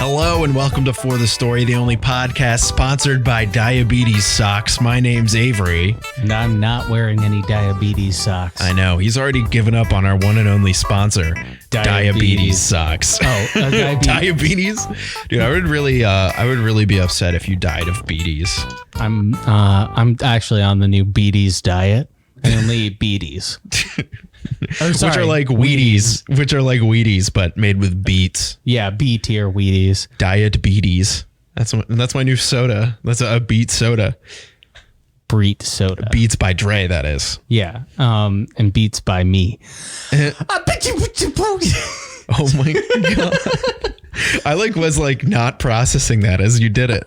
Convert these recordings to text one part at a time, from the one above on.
Hello and welcome to For the Story, the only podcast sponsored by Diabetes Socks. My name's Avery. And I'm not wearing any diabetes socks. I know, he's already given up on our one and only sponsor, Diabetes Socks. Oh, diabetes? Dude, I would really be upset if you died of beaties. I'm actually on the new beaties diet. I only eat beaties. Which are like Wheaties, but made with beets. Yeah, B tier Wheaties. Diet beaties. That's my new soda. That's a beet soda. Breet soda. Beats by Dre, that is. Yeah. And beats by me. Oh my god. I was not processing that as you did it.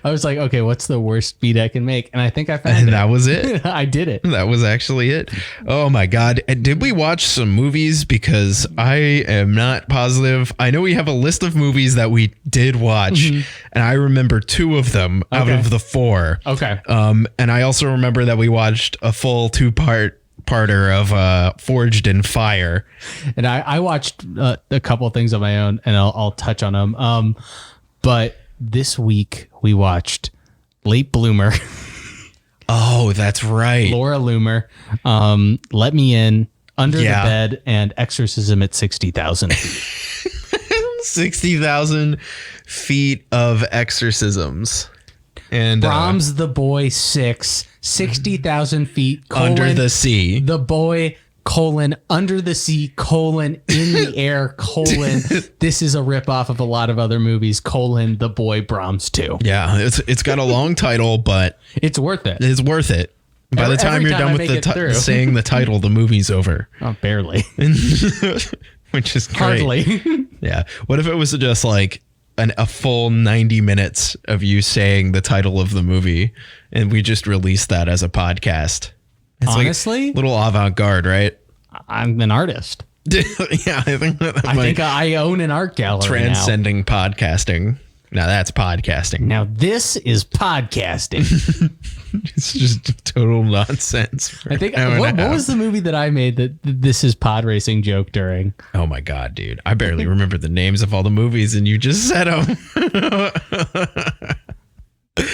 I was like, okay, what's the worst beat I can make? And I think I found it. And that was it. I did it. That was actually it. Oh my god. Did we watch some movies? Because I am not positive. I know we have a list of movies that we did watch, and I remember 2 of them out of the 4. Okay. And I also remember that we watched a full 2-parter of Forged in Fire. And I watched a couple of things on my own, and I'll touch on them. But this week we watched Late Bloomer. Oh, that's right. Laura Loomer, Let Me In, Under the Bed, and Exorcism at 60,000 feet. 60,000 feet of exorcisms. And Brahms the Boy 6, 60,000 feet, under the sea. The Boy, under the sea, in the air, this is a ripoff of a lot of other movies, The Boy Brahms 2. Yeah, it's got a long title, but it's worth it. It's worth it. By the time you're done with saying the title, the movie's over. Oh, barely. Which is great. Hardly. Yeah. What if it was just like a full 90 minutes of you saying the title of the movie, and we just released that as a podcast? It's honestly, like little avant-garde, right? I'm an artist. Yeah, I think I own an art gallery. Transcending podcasting. Now that's podcasting. Now this is podcasting. It's just total nonsense. I think what was the movie that I made that this is pod racing joke during? Oh my god, dude! I barely remember the names of all the movies, and you just said them.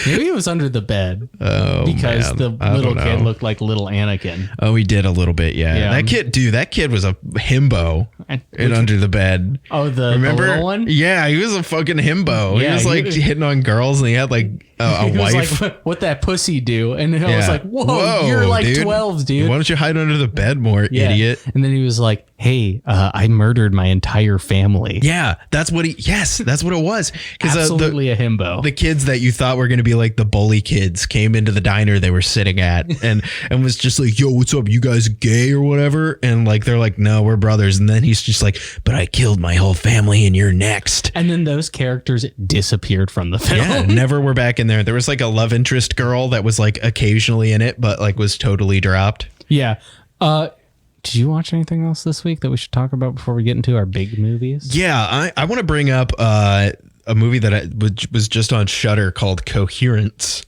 Maybe it was Under the Bed. Oh, because man. the little kid looked like little Anakin. Oh, he did a little bit, yeah. That kid was a himbo in Under the Bed. Oh, the little one? Yeah, he was a fucking himbo. Yeah, he was hitting on girls, and he had a wife. Was like, what that pussy do? And I was like, whoa, you're like dude. 12, dude. Why don't you hide under the bed more, idiot? And then he was like, hey, I murdered my entire family. Yeah, that's what it was. Absolutely a himbo. The kids that you thought were going to be like the bully kids came into the diner they were sitting at and was just like, yo, what's up? You guys gay or whatever? And they're like, no, we're brothers. And then he's just like, but I killed my whole family and you're next. And then those characters disappeared from the film. Yeah, never were back in there. There was a love interest girl that was occasionally in it, but was totally dropped. Yeah. Did you watch anything else this week that we should talk about before we get into our big movies? Yeah, I want to bring up a movie that was just on Shudder called Coherence,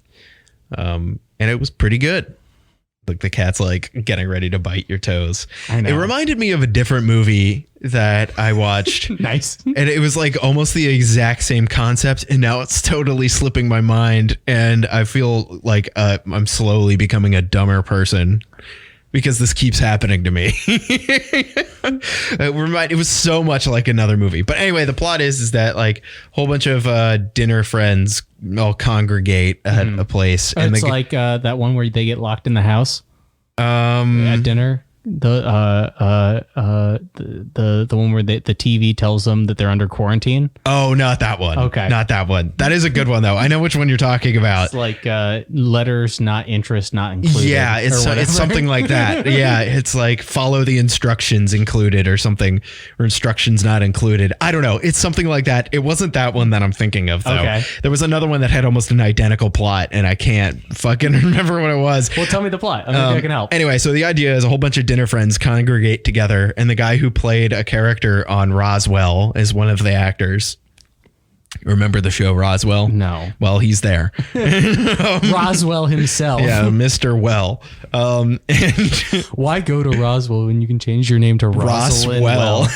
and it was pretty good. The cat's getting ready to bite your toes. I know. It reminded me of a different movie that I watched. Nice. And it was almost the exact same concept, and now it's totally slipping my mind, and I feel like I'm slowly becoming a dumber person because this keeps happening to me. It was so much like another movie. But anyway, the plot is that a whole bunch of dinner friends all congregate at a place. And it's that one where they get locked in the house at dinner. The one where the TV tells them that they're under quarantine. Oh, not that one. Okay. Not that one. That is a good one though. I know which one you're talking about. It's letters, not interest, not included. Yeah, it's something like that. Yeah, it's follow the instructions included or something, or instructions not included. I don't know. It's something like that. It wasn't that one that I'm thinking of though. Okay. There was another one that had almost an identical plot, and I can't fucking remember what it was. Well, tell me the plot. Maybe I can help. Anyway, so the idea is a whole bunch of dinner friends congregate together, and the guy who played a character on Roswell is one of the actors. Remember the show Roswell? No. Well, he's there. Roswell himself. Yeah, Mr. Well. And Why go to Roswell when you can change your name to Roswell? Roswell.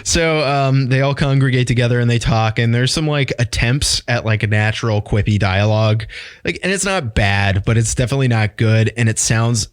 So they all congregate together and they talk, and there's some like attempts at like a natural quippy dialogue, like, and it's not bad, but it's definitely not good. And it sounds,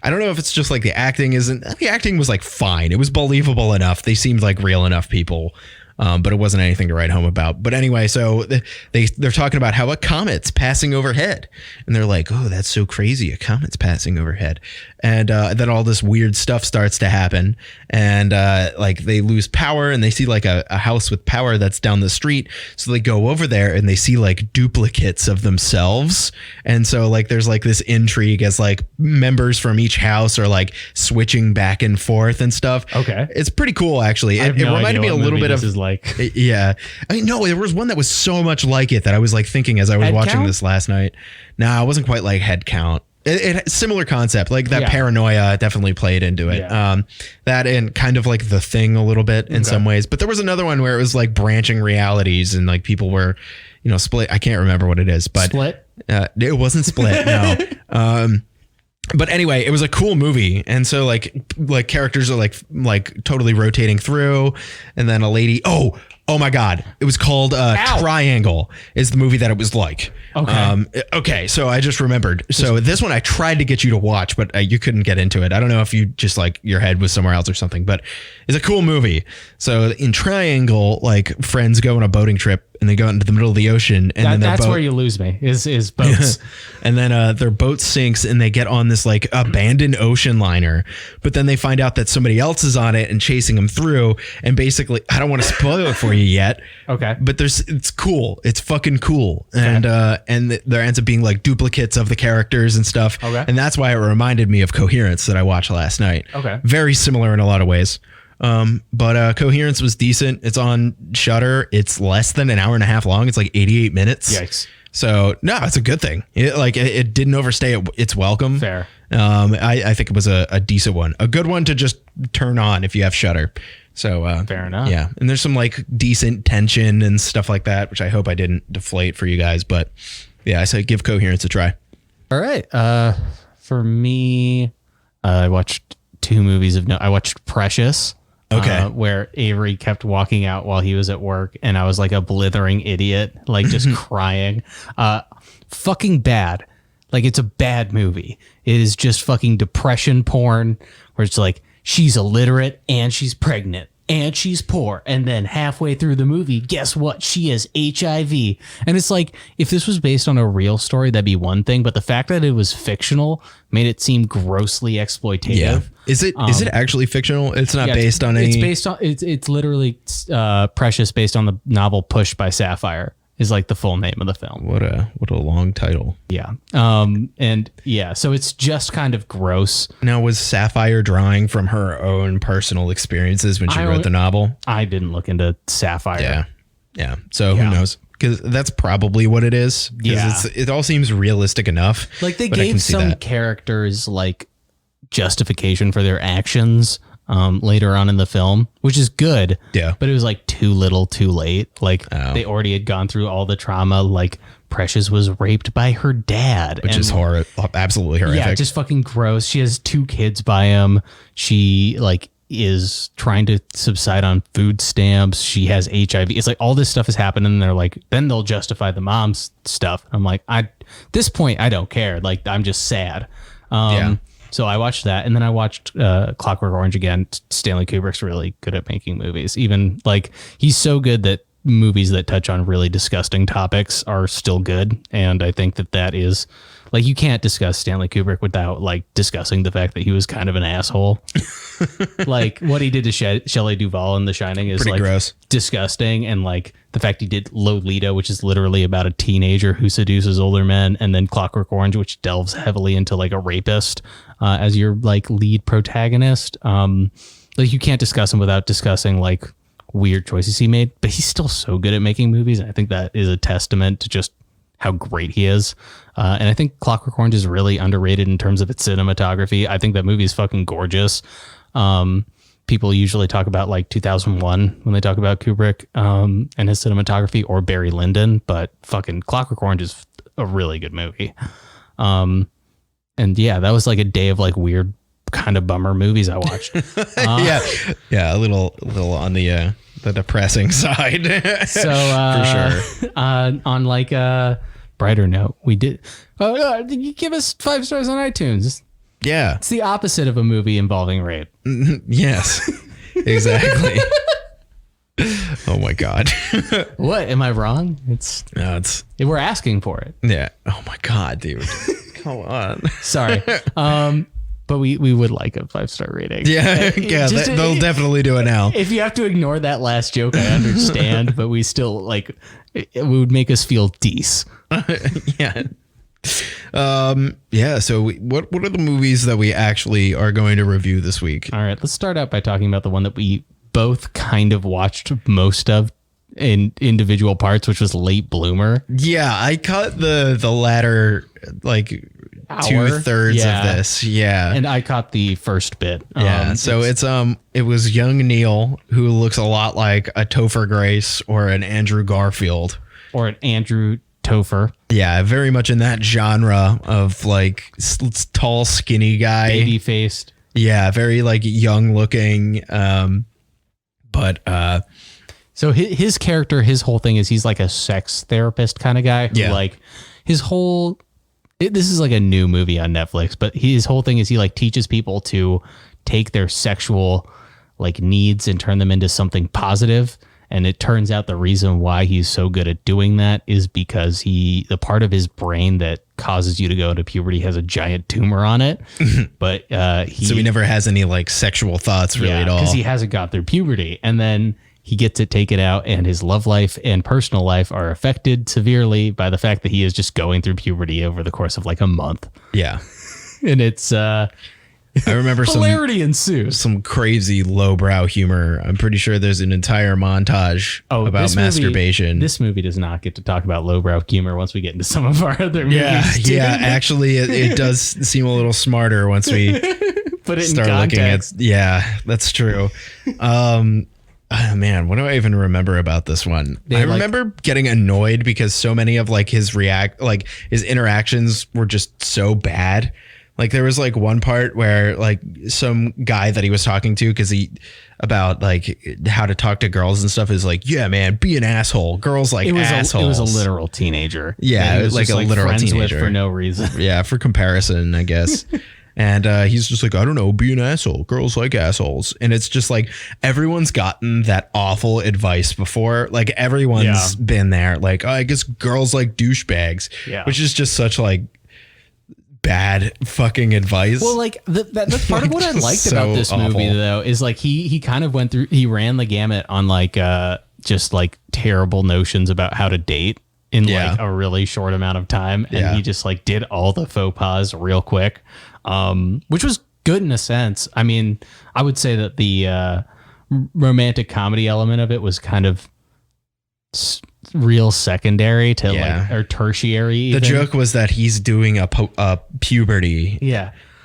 I don't know if it's just like the acting was like fine. It was believable enough. They seemed like real enough people. But it wasn't anything to write home about. But anyway, so they're talking about how a comet's passing overhead, and they're like, "Oh, that's so crazy! A comet's passing overhead." And then all this weird stuff starts to happen, and like they lose power, and they see like a house with power that's down the street. So they go over there, and they see like duplicates of themselves, and so like there's like this intrigue as like members from each house are like switching back and forth and stuff. Okay, it's pretty cool actually. It reminded me a little bit of like. Yeah. I mean, no, there was one that was so much like it that I was like thinking as I was watching this last night. Nah, it wasn't quite like head count. It similar concept, like that paranoia definitely played into it. Yeah. That and kind of like The Thing a little bit in some ways. But there was another one where it was like branching realities and like people were, split. I can't remember what it is, but Split. It wasn't Split. No. But anyway, it was a cool movie, and so like characters are like totally rotating through, and then a lady. Oh my God! It was called Triangle. Is the movie that it was like? Okay. Okay. So I just remembered. So this one I tried to get you to watch, but you couldn't get into it. I don't know if you just like your head was somewhere else or something, but it's a cool movie. So in Triangle, like friends go on a boating trip and they go into the middle of the ocean, and then that's where you lose me. Is boats, and then their boat sinks and they get on this like abandoned ocean liner, but then they find out that somebody else is on it and chasing them through. And basically, I don't want to spoil it for you yet. Okay, but it's cool. It's fucking cool, and there ends up being like duplicates of the characters and stuff. Okay, and that's why it reminded me of Coherence that I watched last night. Okay, very similar in a lot of ways. But Coherence was decent. It's on Shudder. It's less than an hour and a half long. It's like 88 minutes. Yikes. So no, it's a good thing. It didn't overstay its welcome. Fair. I think it was a decent one, a good one to just turn on if you have Shudder. So fair enough. Yeah, and there's some like decent tension and stuff like that, which I hope I didn't deflate for you guys. But yeah, I say give Coherence a try. All right. For me, I watched two movies of note. I watched Precious. Okay. Where Avery kept walking out while he was at work, and I was like a blithering idiot, like just crying. Fucking bad. Like, it's a bad movie. It is just fucking depression porn where it's like, she's illiterate and she's pregnant and she's poor. And then halfway through the movie, guess what? She has HIV. And it's like, if this was based on a real story, that'd be one thing. But the fact that it was fictional made it seem grossly exploitative. Yeah. Is it actually fictional? It's not based on any. It's based on. It's literally Precious, based on the novel Pushed by Sapphire, is like the full name of the film. What a long title. Yeah. And yeah, so it's just kind of gross. Now, was Sapphire drawing from her own personal experiences when she wrote the novel? I didn't look into Sapphire. Yeah. So who knows? Because that's probably what it is. Yeah. It all seems realistic enough. Like they gave some characters like justification for their actions later on in the film, which is good. Yeah. But it was like too little too late. Like they already had gone through all the trauma. Like Precious was raped by her dad. Which is absolutely horrific. Yeah, just fucking gross. She has 2 kids by him. She like is trying to subside on food stamps. She has HIV. It's like all this stuff is happening. And they're like, then they'll justify the mom's stuff. I'm like, this point, I don't care. Like, I'm just sad. So I watched that, and then I watched Clockwork Orange again. Stanley Kubrick's really good at making movies. Even like he's so good that movies that touch on really disgusting topics are still good. And I think that is like, you can't discuss Stanley Kubrick without like discussing the fact that he was kind of an asshole. Like what he did to Shelley Duvall in The Shining is pretty like gross, disgusting. And like the fact he did Lolita, which is literally about a teenager who seduces older men, and then Clockwork Orange, which delves heavily into like a rapist as your like lead protagonist. Like you can't discuss him without discussing like weird choices he made, but he's still so good at making movies. And I think that is a testament to just how great he is. And I think Clockwork Orange is really underrated in terms of its cinematography. I think that movie is fucking gorgeous. People people usually talk about like 2001 when they talk about Kubrick and his cinematography, or Barry Lyndon, but fucking Clockwork Orange is a really good movie. And yeah, that was like a day of like weird kind of bummer movies I watched. Yeah, a little on the depressing side. So for sure. On like a brighter note, we did you give us 5 stars on iTunes. Yeah. It's the opposite of a movie involving rape. Yes, exactly. Oh my God. What, am I wrong? We're asking for it. Yeah. Oh my God, dude. Come on. Sorry. But we would like a 5-star rating. Yeah. Yeah. They'll definitely do it now. If you have to ignore that last joke, I understand, but we still like, it would make us feel decent. Yeah. Yeah. So what are the movies that we actually are going to review this week? All right. Let's start out by talking about the one that we both kind of watched most of in individual parts, which was Late Bloomer. Yeah. I caught the latter, like 2/3 of this. Yeah. And I caught the first bit. Yeah. So it was young Neil, who looks a lot like a Topher Grace or an Andrew Garfield. Or an Andrew Topher. Yeah, very much in that genre of like tall, skinny guy, baby faced. Yeah, very like young looking. So his character, his whole thing is he's like a sex therapist kind of guy. Who like his whole. This is like a new movie on Netflix, but his whole thing is he like teaches people to take their sexual like needs and turn them into something positive. And it turns out the reason why he's so good at doing that is because the part of his brain that causes you to go into puberty has a giant tumor on it. But so he never has any like sexual thoughts really at all. Because he hasn't got through puberty. And then he gets it taken out, and his love life and personal life are affected severely by the fact that he is just going through puberty over the course of like a month. Yeah. And it's I remember hilarity ensues. Some crazy lowbrow humor. I'm pretty sure there's an entire montage about masturbation. This movie does not get to talk about lowbrow humor once we get into some of our other movies. Yeah. Actually, it does seem a little smarter once we put it start in context. looking at. Yeah, that's true. Oh, man, what do I even remember about this one? I remember getting annoyed because so many of like his interactions were just so bad. Like there was like one part where like some guy that he was talking to about like how to talk to girls and stuff is like, yeah, man, be an asshole. Girls like assholes. It was a literal teenager. Yeah, it was like a literal friends teenager with for no reason. Yeah, for comparison, I guess. And he's just like, I don't know, be an asshole. Girls like assholes. And it's just like everyone's gotten that awful advice before. Like everyone's been there. Like, oh, I guess girls like douchebags. Yeah. Which is just such like bad fucking advice. Well, like that's part of what I liked about this movie though is like he kind of he ran the gamut on like just like terrible notions about how to date in like a really short amount of time, and he just like did all the faux pas real quick, which was good in a sense. I mean, I would say that the romantic comedy element of it was kind of real secondary to like, or tertiary even. The joke was that he's doing a puberty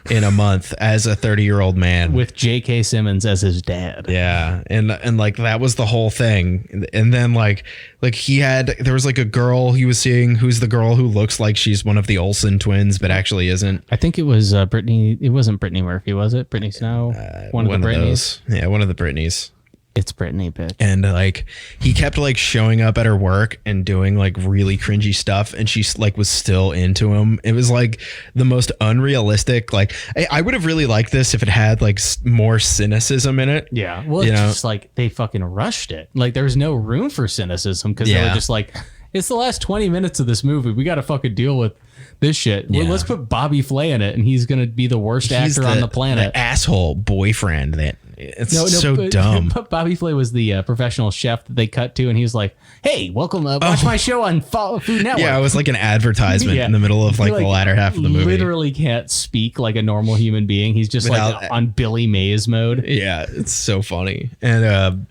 in a month as a 30-year-old man with J.K. Simmons as his dad. Yeah. And like that was the whole thing. And then like there was like a girl he was seeing who's the girl who looks like she's one of the Olsen twins but actually isn't. I think it was Brittany. It wasn't Brittany Murphy, was it? Brittany Snow? One of the Britneys. Yeah, one of the Britneys. It's Brittany, bitch. And like he kept like showing up at her work and doing like really cringy stuff, and she like was still into him. It was like the most unrealistic. Like I would have really liked this if it had like more cynicism in it. Yeah, well, it's just like they fucking rushed it. Like there's no room for cynicism because they were just like, it's the last 20 minutes of this movie. We got to fucking deal with this shit. Well, let's put Bobby Flay in it, and he's gonna be the worst actor on the planet. The asshole boyfriend that. It's so dumb. Bobby Flay was the professional chef that they cut to, and he was like, "Hey, welcome, watch my show on Food Network." Yeah, it was like an advertisement in the middle of like the latter half of the movie. Literally can't speak like a normal human being. He's just like on Billy Mays mode. Yeah, it's so funny. And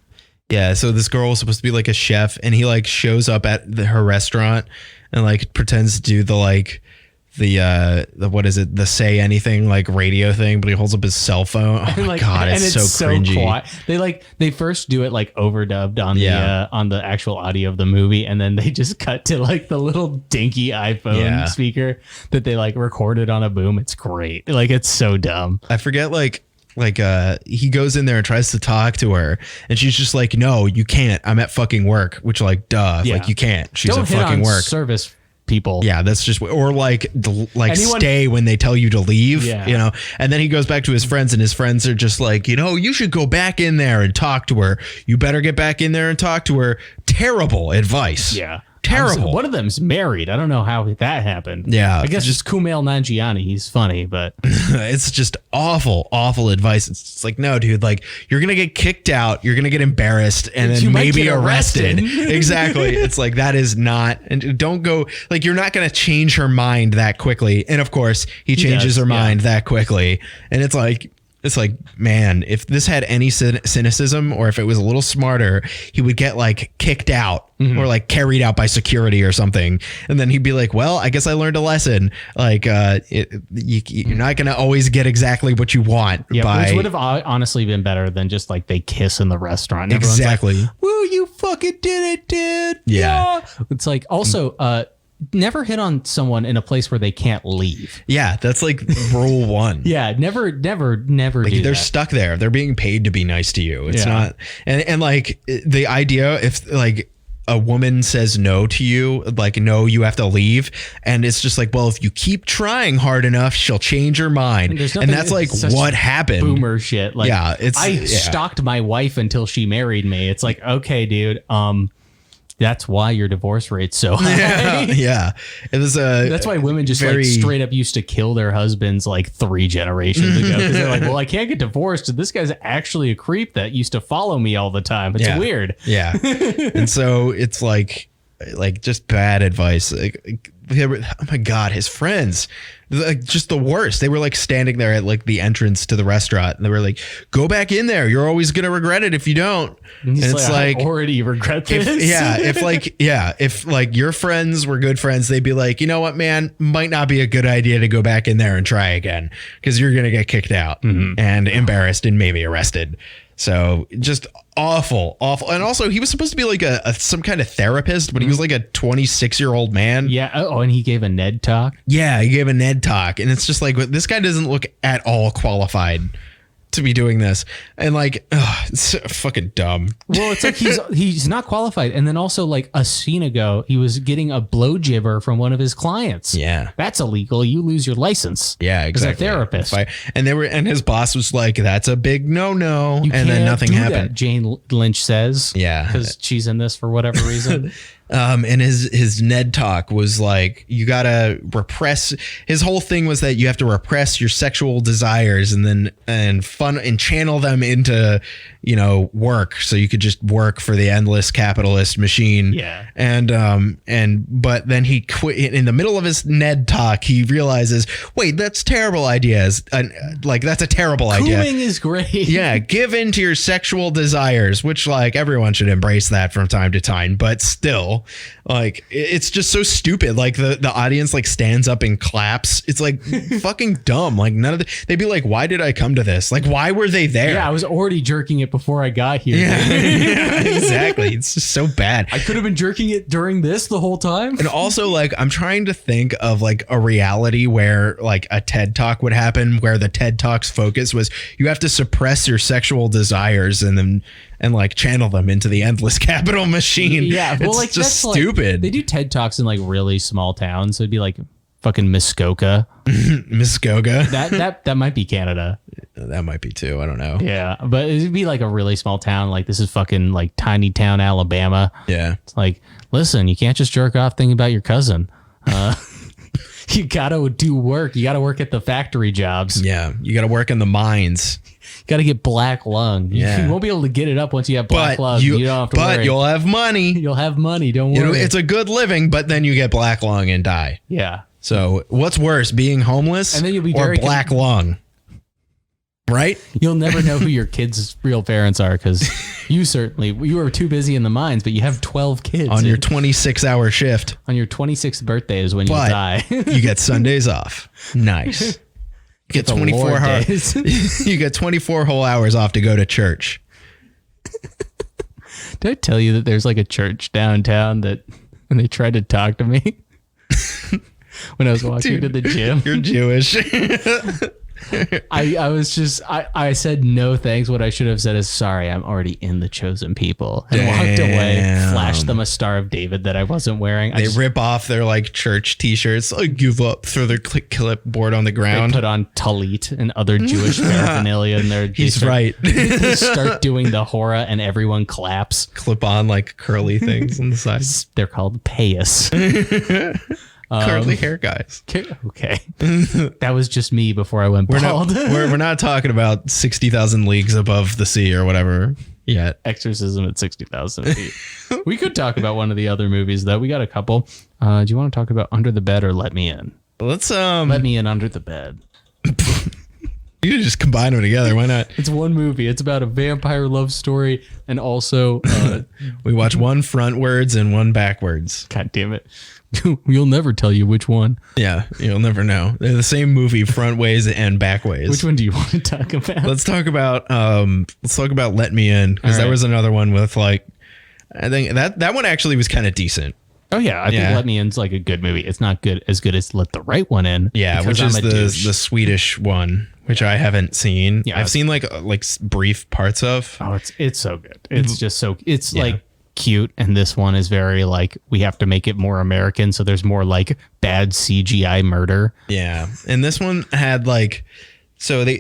so this girl was supposed to be like a chef, and he like shows up at her restaurant and like pretends to do the like the what is it, the say anything like radio thing, but he holds up his cell phone. Oh my god, it's so cringy. Quiet. They first do it like overdubbed on the actual audio of the movie, and then they just cut to like the little dinky iPhone speaker that they like recorded on a boom. It's great. Like, it's so dumb. I forget he goes in there and tries to talk to her, and she's just like, no, you can't, I'm at fucking work, which like duh, like you can't, she's Don't at hit fucking on work. Service people. Yeah, that's just, or like stay when they tell you to leave, you know. And then he goes back to his friends, and his friends are just like, you know, you should go back in there and talk to her. You better get back in there and talk to her. Terrible advice. Yeah. Terrible. One of them's married. I don't know how that happened. Yeah. I guess just Kumail Nanjiani. He's funny, but it's just awful advice. It's like, no, dude, like, you're going to get kicked out. You're going to get embarrassed and then maybe arrested. Exactly. It's like, that is not, and don't go, like, you're not going to change her mind that quickly. And of course he changes her mind that quickly. And it's like, man, if this had any cynicism, or if it was a little smarter, he would get like kicked out or like carried out by security or something. And then he'd be like, well, I guess I learned a lesson. Like, you're not going to always get exactly what you want. Yeah, which would have honestly been better than just like they kiss in the restaurant. And exactly. Like, woo, you fucking did it, dude. Yeah. It's like, also, never hit on someone in a place where they can't leave. Yeah, that's like rule one. Yeah, never like, do they're that. stuck there. They're being paid to be nice to you. It's not, and like the idea, if like a woman says no to you, like, no, you have to leave, and it's just like, well, if you keep trying hard enough, she'll change her mind. And that's like what happened. Boomer shit. Like, yeah, I stalked my wife until she married me. It's like, okay, dude, that's why your divorce rate's so high. Yeah. It was that's why women just like straight up used to kill their husbands like 3 generations ago, because they're like, well, I can't get divorced. This guy's actually a creep that used to follow me all the time. It's weird. Yeah. And so it's like just bad advice. Like, oh my God, his friends, like, just the worst. They were like standing there at like the entrance to the restaurant, and they were like, go back in there. You're always going to regret it if you don't. And it's like, I already regret this. If like your friends were good friends, they'd be like, you know what, man, might not be a good idea to go back in there and try again, because you're going to get kicked out and embarrassed and maybe arrested. So just awful. And also, he was supposed to be like some kind of therapist, but he was like a 26-year-old man. Yeah. Oh, and he gave a Ned talk. Yeah, he gave a Ned talk. And it's just like, this guy doesn't look at all qualified to be doing this. And like, it's so fucking dumb. Well, it's like he's not qualified. And then also, like, a scene ago, he was getting a blow jibber from one of his clients. Yeah. That's illegal. You lose your license. Yeah, exactly. As a therapist. And his boss was like, that's a big no. And then nothing happened. Jane Lynch says. Yeah. Because she's in this for whatever reason. And his Ned talk was like, you gotta repress. His whole thing was that you have to repress your sexual desires and channel them into, you know, work, so you could just work for the endless capitalist machine. Yeah. But then he quit in the middle of his Ned talk. He realizes, wait, that's terrible ideas. Like, that's a terrible idea. Cooing is great. Yeah, give in to your sexual desires, which, like, everyone should embrace that from time to time, but still, like, it's just so stupid. Like, the audience like stands up and claps. It's like fucking dumb. Like, they'd be like, why did I come to this? Like, why were they there? Yeah, I was already jerking it before I got here. Yeah, exactly. It's just so bad. I could have been jerking it during this the whole time. And also, like, I'm trying to think of like a reality where like a TED Talk would happen, where the TED Talk's focus was you have to suppress your sexual desires and like channel them into the endless capital machine. Yeah, well, it's like, just that's stupid. Like, they do TED Talks in like really small towns. So it'd be like fucking Muskoka. Muskoka. That might be Canada. That might be too. I don't know. Yeah, but it'd be like a really small town. Like, this is fucking like tiny town Alabama. Yeah. It's like, listen, you can't just jerk off thinking about your cousin. You gotta do work. You gotta work at the factory jobs. Yeah, you gotta work in the mines. Got to get black lung. Yeah. You won't be able to get it up once you have black lung. You don't have to worry. But you'll have money. You'll have money. Don't worry. You know, it's a good living, but then you get black lung and die. Yeah. So what's worse, being homeless and then you'll be or black lung? Right? You'll never know who your kids' real parents are because you are too busy in the mines, but you have 12 kids. On your 26-hour shift. On your 26th birthday is when you die. You get Sundays off. Nice. You get 24 hours. You get 24 whole hours off to go to church. Did I tell you that there's like a church downtown that when they tried to talk to me when I was walking to the gym? You're Jewish. I said no thanks. What I should have said is sorry, I'm already in the chosen people, and walked away, flashed them a Star of David that I wasn't wearing. They rip off their like church t-shirts, like give up, throw their clipboard on the ground. They put on talit and other Jewish paraphernalia, and they start doing the hora, and everyone claps. Clip on like curly things on the sides. They're called payas. Curly hair guys. Okay. That was just me before I went bald. We're not talking about 60,000 leagues above the sea or whatever yet. Exorcism at 60,000 feet. We could talk about one of the other movies though. We got a couple. Do you want to talk about Under the Bed or Let Me In? Let's Let Me In Under the Bed. You could just combine them together. Why not? It's one movie. It's about a vampire love story and also we watch one frontwards and one backwards. God damn it. We'll never tell you which one. Yeah, you'll never know. They're the same movie, front ways and back ways. Which one do you want to talk about? Let's talk about Let Me In, because there was another one with like, I think that one actually was kind of decent. Oh yeah, I think Let Me In's like a good movie. It's not as good as Let the Right One In. Yeah, which is the Swedish one, which I haven't seen. Yeah, I've seen like brief parts of. Oh, it's so good. It's just so like cute, and this one is very like we have to make it more American, so there's more like bad CGI murder. Yeah, and this one had like, so they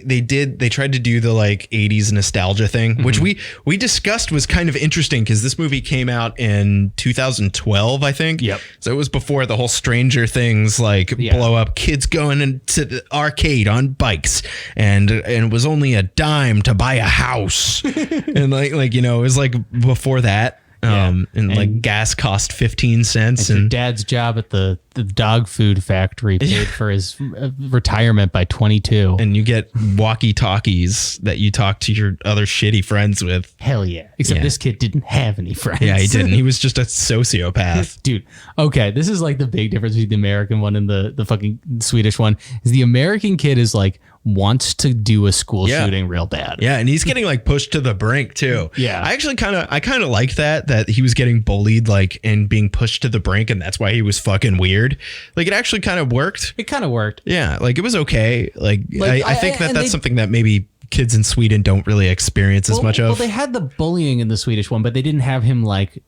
tried to do the like 80s nostalgia thing, which we discussed was kind of interesting because this movie came out in 2012, I think. Yep. So it was before the whole Stranger Things blow up, kids going into the arcade on bikes, and it was only a dime to buy a house, and like it was like before that. And like gas cost 15 cents, and dad's job at the dog food factory paid for his retirement by 22. And you get walkie talkies that you talk to your other shitty friends with. Hell yeah. Except this kid didn't have any friends. Yeah, he didn't. He was just a sociopath. Dude. Okay. This is like the big difference between the American one and the fucking Swedish one is the American kid is like, wants to do a school shooting real bad. Yeah, and he's getting like pushed to the brink too. Yeah. I actually kind of like that he was getting bullied like and being pushed to the brink, and that's why he was fucking weird. Like it actually kind of worked. It kind of worked. Yeah, like it was okay. Like I think that's something that maybe kids in Sweden don't really experience as much of. Well, they had the bullying in the Swedish one, but they didn't have him like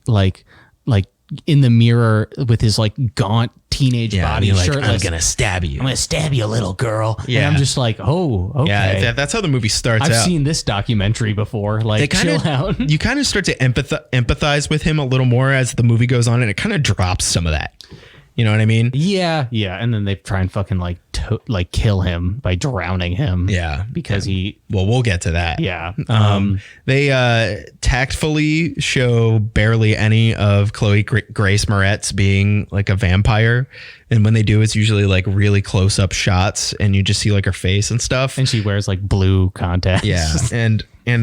in the mirror with his like gaunt teenage body, like, shirtless. I'm gonna stab you. I'm gonna stab you, little girl. Yeah. And I'm just like, oh, okay. Yeah, that's how the movie starts out. I've seen this documentary before. Like, chill out. You kind of start to empathize with him a little more as the movie goes on, and it kind of drops some of that. You know what I mean? Yeah. And then they try and fucking like kill him by drowning him. Yeah, because we'll get to that. Yeah. They tactfully show barely any of Chloe Grace Moretz being like a vampire, and when they do, it's usually like really close up shots, and you just see like her face and stuff. And she wears like blue contacts. Yeah,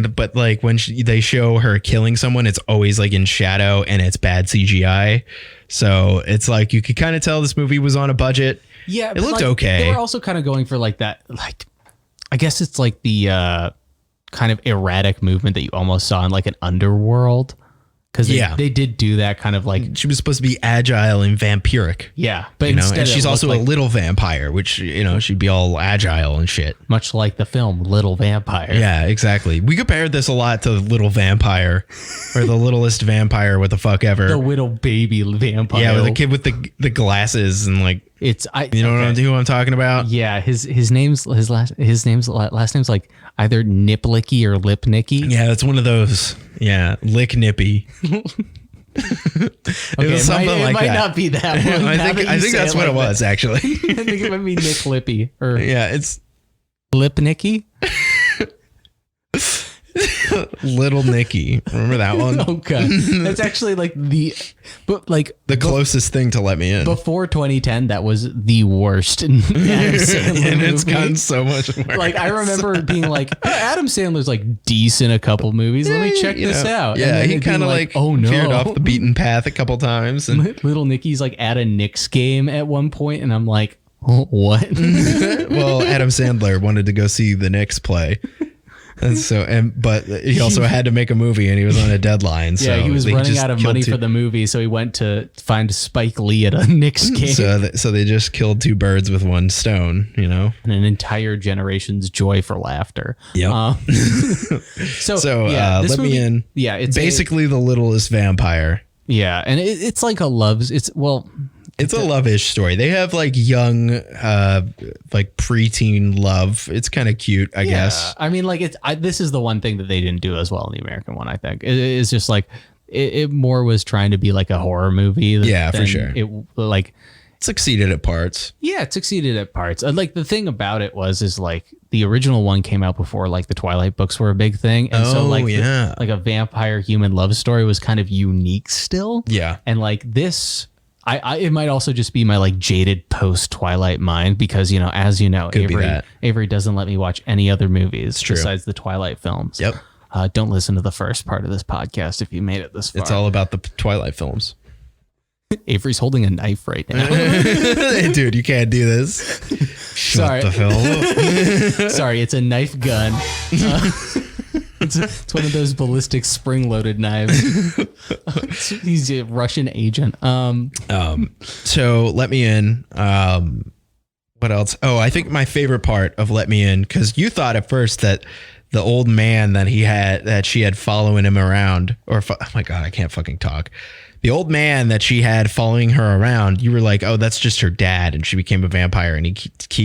but like when they show her killing someone, it's always like in shadow, and it's bad CGI. So it's like you could kind of tell this movie was on a budget. Yeah, it looked okay. They were also kind of going for like that, like I guess it's like the kind of erratic movement that you almost saw in like an Underworld. Because they did do that kind of like... She was supposed to be agile and vampiric. Yeah. But instead and she's also a little vampire, which, she'd be all agile and shit. Much like the film Little Vampire. Yeah, exactly. We compared this a lot to Little Vampire, or The Littlest Vampire, what the fuck ever. The little baby vampire. Yeah, with the kid with the glasses and like... who I'm talking about? Yeah, his last name's like either Niplicky or Lipnicky. Yeah, it's one of those. Yeah, Lick Nippy. It might not be that one. I think that's what it was, actually. I think it might be Nick Lippy. It's Lipnicky. Little Nicky. Remember that one? Okay. That's actually like the closest thing to Let Me In. Before 2010, that was the worst Adam Sandler And it's movie. gotten so much worse. Like, I remember being like, Adam Sandler's like decent a couple movies. Let me check this out. Yeah, he kind of like oh no, veered off the beaten path a couple times. And Little Nicky's like at a Knicks game at one point, and I'm like, oh, what? well, Adam Sandler wanted to go see the Knicks play. But he also had to make a movie and he was on a deadline. So yeah, he was running out of money for the the movie, so he went to find Spike Lee at a Knicks game. So they just killed two birds with one stone, you know? And an entire generation's joy for laughter. Yep. So yeah, Let Me In. Yeah, it's basically the littlest vampire. Yeah, and it's like a love. It's a love-ish story. They have like young, like preteen love. It's kind of cute, I guess. I mean, like this is the one thing that they didn't do as well in the American one. I think it's just like it more was trying to be like a horror movie. Yeah, for sure. It like succeeded at parts. Yeah, it succeeded at parts. Like the thing about it is like the original one came out before like the Twilight books were a big thing, and so like like a vampire human love story was kind of unique still. Yeah, and like this. It might also just be my like jaded post Twilight mind because, you know, as you know, Avery doesn't let me watch any other movies besides the Twilight films. Yep. Don't listen to the first part of this podcast if you made it this far. It's all about the Twilight films. Avery's holding a knife right now. Hey, dude, you can't do this. Shut the hell up. Sorry, it's a knife gun. It's one of those ballistic spring-loaded knives. He's a Russian agent. So Let Me In. What else? Oh, I think my favorite part of Let Me In, because you thought at first that the old man that she had following him around, oh my God, I can't fucking talk. The old man that she had following her around, you were like, oh, that's just her dad, and she became a vampire, and he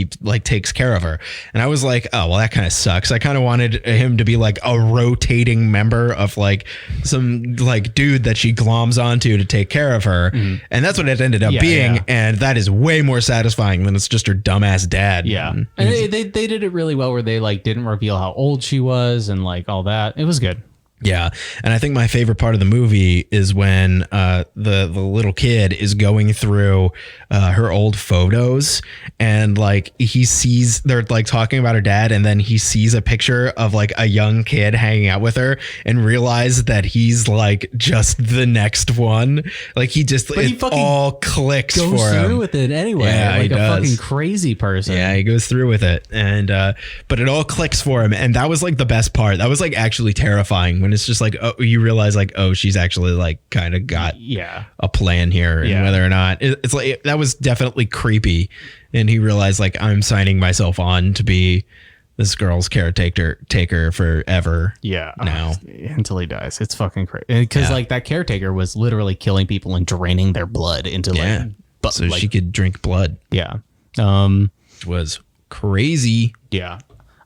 takes care of her. And I was like, oh, well, that kind of sucks. I kind of wanted him to be like a rotating member of like some like dude that she gloms onto to take care of her, and that's what it ended up being. Yeah. And that is way more satisfying than it's just her dumbass dad. Yeah, and they did it really well, where they like didn't reveal how old she was and like all that. It was good. Yeah. And I think my favorite part of the movie is when the little kid is going through her old photos, and like they're like talking about her dad, and then he sees a picture of like a young kid hanging out with her and realize that he's like just the next one. Like it all clicks for him. Goes through with it anyway. Yeah, like he does. Fucking crazy person. Yeah, he goes through with it. And but it all clicks for him. And that was like the best part. That was like actually terrifying when it's just like, oh, you realize like, oh, she's actually like kind of got a plan here, and whether or not it's like, that was definitely creepy. And he realized like, I'm signing myself on to be this girl's caretaker forever. Yeah. Now until he dies. It's fucking crazy. Because like that caretaker was literally killing people and draining their blood into so she could drink blood. Yeah. Which was crazy. Yeah.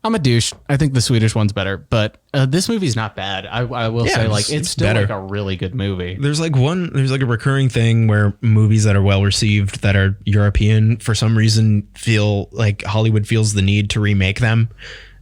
I'm a douche. I think the Swedish one's better, but this movie's not bad. I will say like it's still better. Like a really good movie. There's like a recurring thing where movies that are well received that are European for some reason feel like Hollywood feels the need to remake them.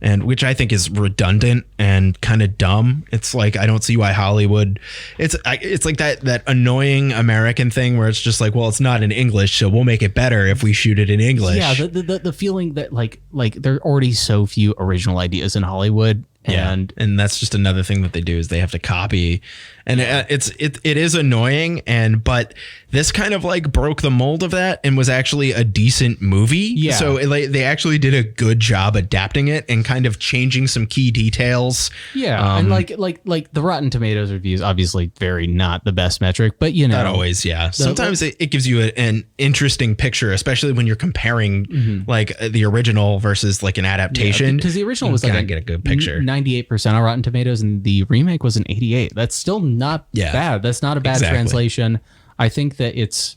And which I think is redundant and kind of dumb. It's like, I don't see why Hollywood, it's like that annoying American thing where it's just like, well, it's not in English, so we'll make it better if we shoot it in English. Yeah, the feeling that like there are already so few original ideas in Hollywood. And that's just another thing that they do is they have to copy, and it is annoying. But this kind of like broke the mold of that and was actually a decent movie. Yeah. So they actually did a good job adapting it and kind of changing some key details. Yeah. And like the Rotten Tomatoes reviews, obviously very not the best metric, but you know, not always. Yeah. Sometimes it gives you an interesting picture, especially when you're comparing like the original versus like an adaptation. Because the original was like get a good picture. 98% on Rotten Tomatoes, and the remake was an 88. That's still not bad. That's not a bad translation. I think that it's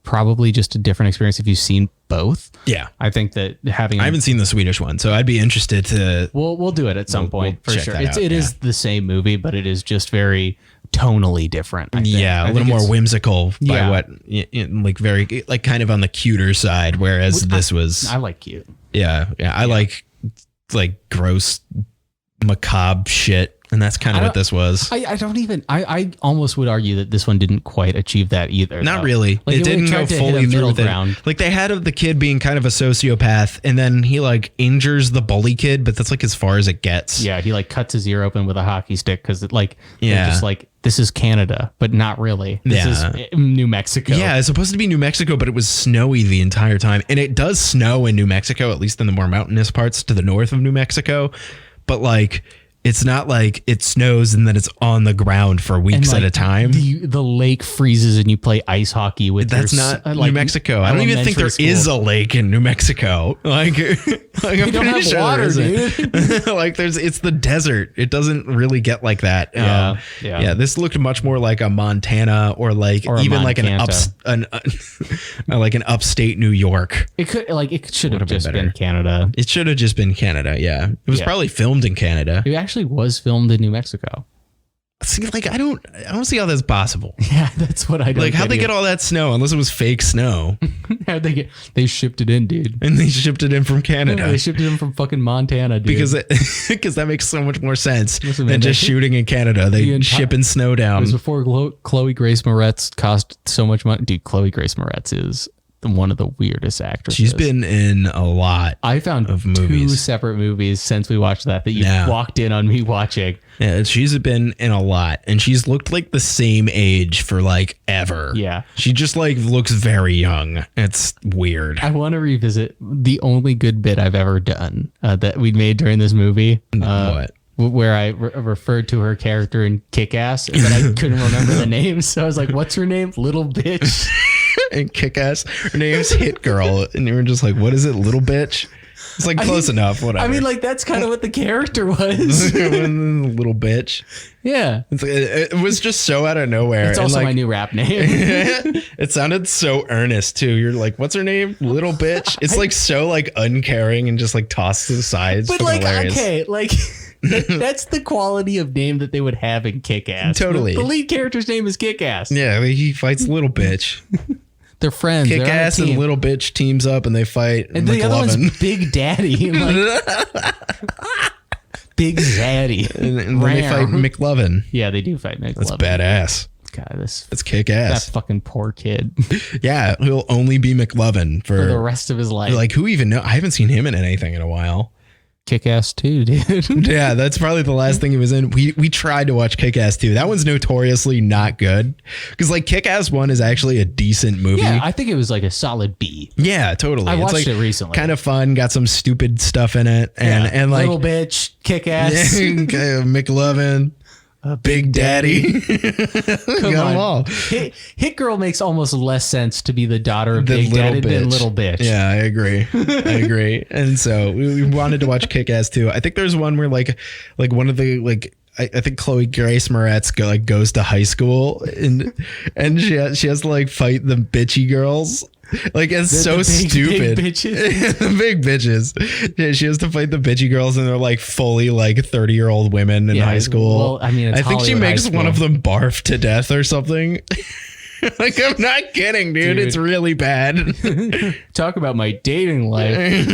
probably just a different experience if you've seen both. Yeah. I think that I haven't seen the Swedish one, so I'd be interested to. We'll do it at some point for sure. It is the same movie, but it is just very tonally different. I think. Yeah, a little more whimsical by what like very like kind of on the cuter side, whereas this was. I like cute. Yeah, I like gross macabre shit. And that's kind of what this was. I almost would argue that this one didn't quite achieve that either. Not though. really. Like, it didn't go fully through with it. Like they had the kid being kind of a sociopath, and then he like injures the bully kid, but that's like as far as it gets. Yeah, he like cuts his ear open with a hockey stick because they're just like, this is Canada, but not really. This is New Mexico. Yeah, it's supposed to be New Mexico, but it was snowy the entire time. And it does snow in New Mexico, at least in the more mountainous parts to the north of New Mexico. But like, it's not like it snows and then it's on the ground for weeks at a time. The lake freezes and you play ice hockey with. That's not New Mexico. I don't even think there is a lake in New Mexico. Like I'm don't have sure water, dude. Like it's the desert. It doesn't really get like that. Yeah. This looked much more like a Montana or even like an upstate New York. It should have just been Canada. It should have just been Canada. Yeah, it was probably filmed in Canada. It actually was filmed in New Mexico. See, like I don't see how that's possible. Yeah, that's what I don't. Like, how'd they get all that snow? Unless it was fake snow. How'd they get? They shipped it in, dude. And they shipped it in from Canada. They shipped it in from fucking Montana, dude. Because that makes so much more sense than just shooting in Canada. They shipping snow down. It was before Chloe Grace Moretz cost so much money. Dude, Chloe Grace Moretz is one of the weirdest actresses. She's been in a lot. I found of movies. 2 separate movies since we watched that you walked in on me watching. Yeah, she's been in a lot, and she's looked like the same age for like ever. Yeah, she just like looks very young. It's weird. I want to revisit the only good bit I've ever done that we made during this movie. What? Where I referred to her character in Kick-Ass, but I couldn't remember the name, so I was like, "What's her name? Little bitch." And Kick-Ass, her name's Hit Girl, and you were just like, what is it, little bitch? It's like close enough, whatever. I mean, like, that's kind of what the character was. Little bitch. Yeah. It was just so out of nowhere. It's also my new rap name. It sounded so earnest, too. You're like, what's her name? Little bitch? It's like so like uncaring and just like tossed to the sides. But like, hilarious. Okay, like... That's the quality of name that they would have in Kick-Ass. Totally. The lead character's name is Kick-Ass. Yeah, he fights Little Bitch. They're friends. Kick-Ass and Little Bitch teams up and they fight. And the other one's Big Daddy. Big Zaddy. And then they fight McLovin. Yeah, they do fight McLovin. That's badass. God, that's Kick-Ass. That fucking poor kid. Yeah, he'll only be McLovin for the rest of his life. Like, who even know? I haven't seen him in anything in a while. Kick-Ass 2, dude. Yeah, that's probably the last thing he was in. We tried to watch Kick-Ass 2. That one's notoriously not good. Because like Kick-Ass 1 is actually a decent movie. Yeah, I think it was like a solid B. Yeah, totally. I watched it recently. Kind of fun, got some stupid stuff in it. And like Little Bitch, Kick-Ass. McLovin. Big Daddy. Come on. Hit Girl makes almost less sense to be the daughter of Big Daddy than Little Bitch. Yeah, I agree. And so we wanted to watch Kick-Ass too. I think there's one where like one of the like I think Chloe Grace Moretz goes to high school and she has to like fight the bitchy girls. Like it's so stupid. Big bitches. The big bitches. Yeah, she has to fight the bitchy girls, and they're like fully like 30-year-old women in high school. Well, I mean, I think she makes one of them barf to death or something. Like, I'm not kidding, dude. It's really bad. Talk about my dating life.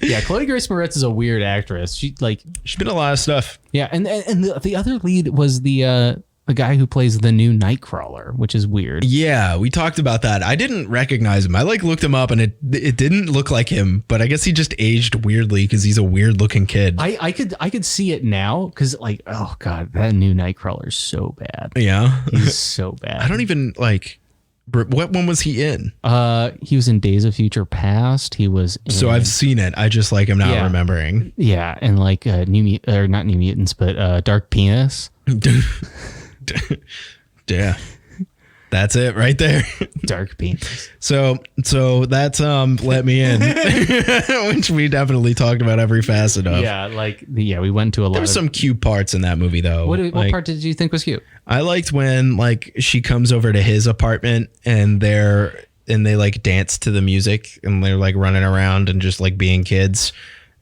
Yeah, Chloe Grace Moretz is a weird actress. She's been a lot of stuff. Yeah, and the other lead was the guy who plays the new Nightcrawler, which is weird. Yeah, we talked about that. I didn't recognize him. I looked him up and it didn't look like him, but I guess he just aged weirdly because he's a weird looking kid. I could see it now because like, oh God, that new Nightcrawler is so bad. Yeah. He's so bad. I don't even like, what one was he in? He was in Days of Future Past. He was in, so I've seen it. I just like, I'm not remembering. Yeah. And like not New Mutants, but Dark Penis. Yeah, that's it right there. Dark Penis. So that's Let Me In, which we definitely talked about every facet of. Yeah, we went to a lot. There were some cute parts in that movie though. What part did you think was cute? I liked when like she comes over to his apartment and they like dance to the music and they're like running around and just like being kids.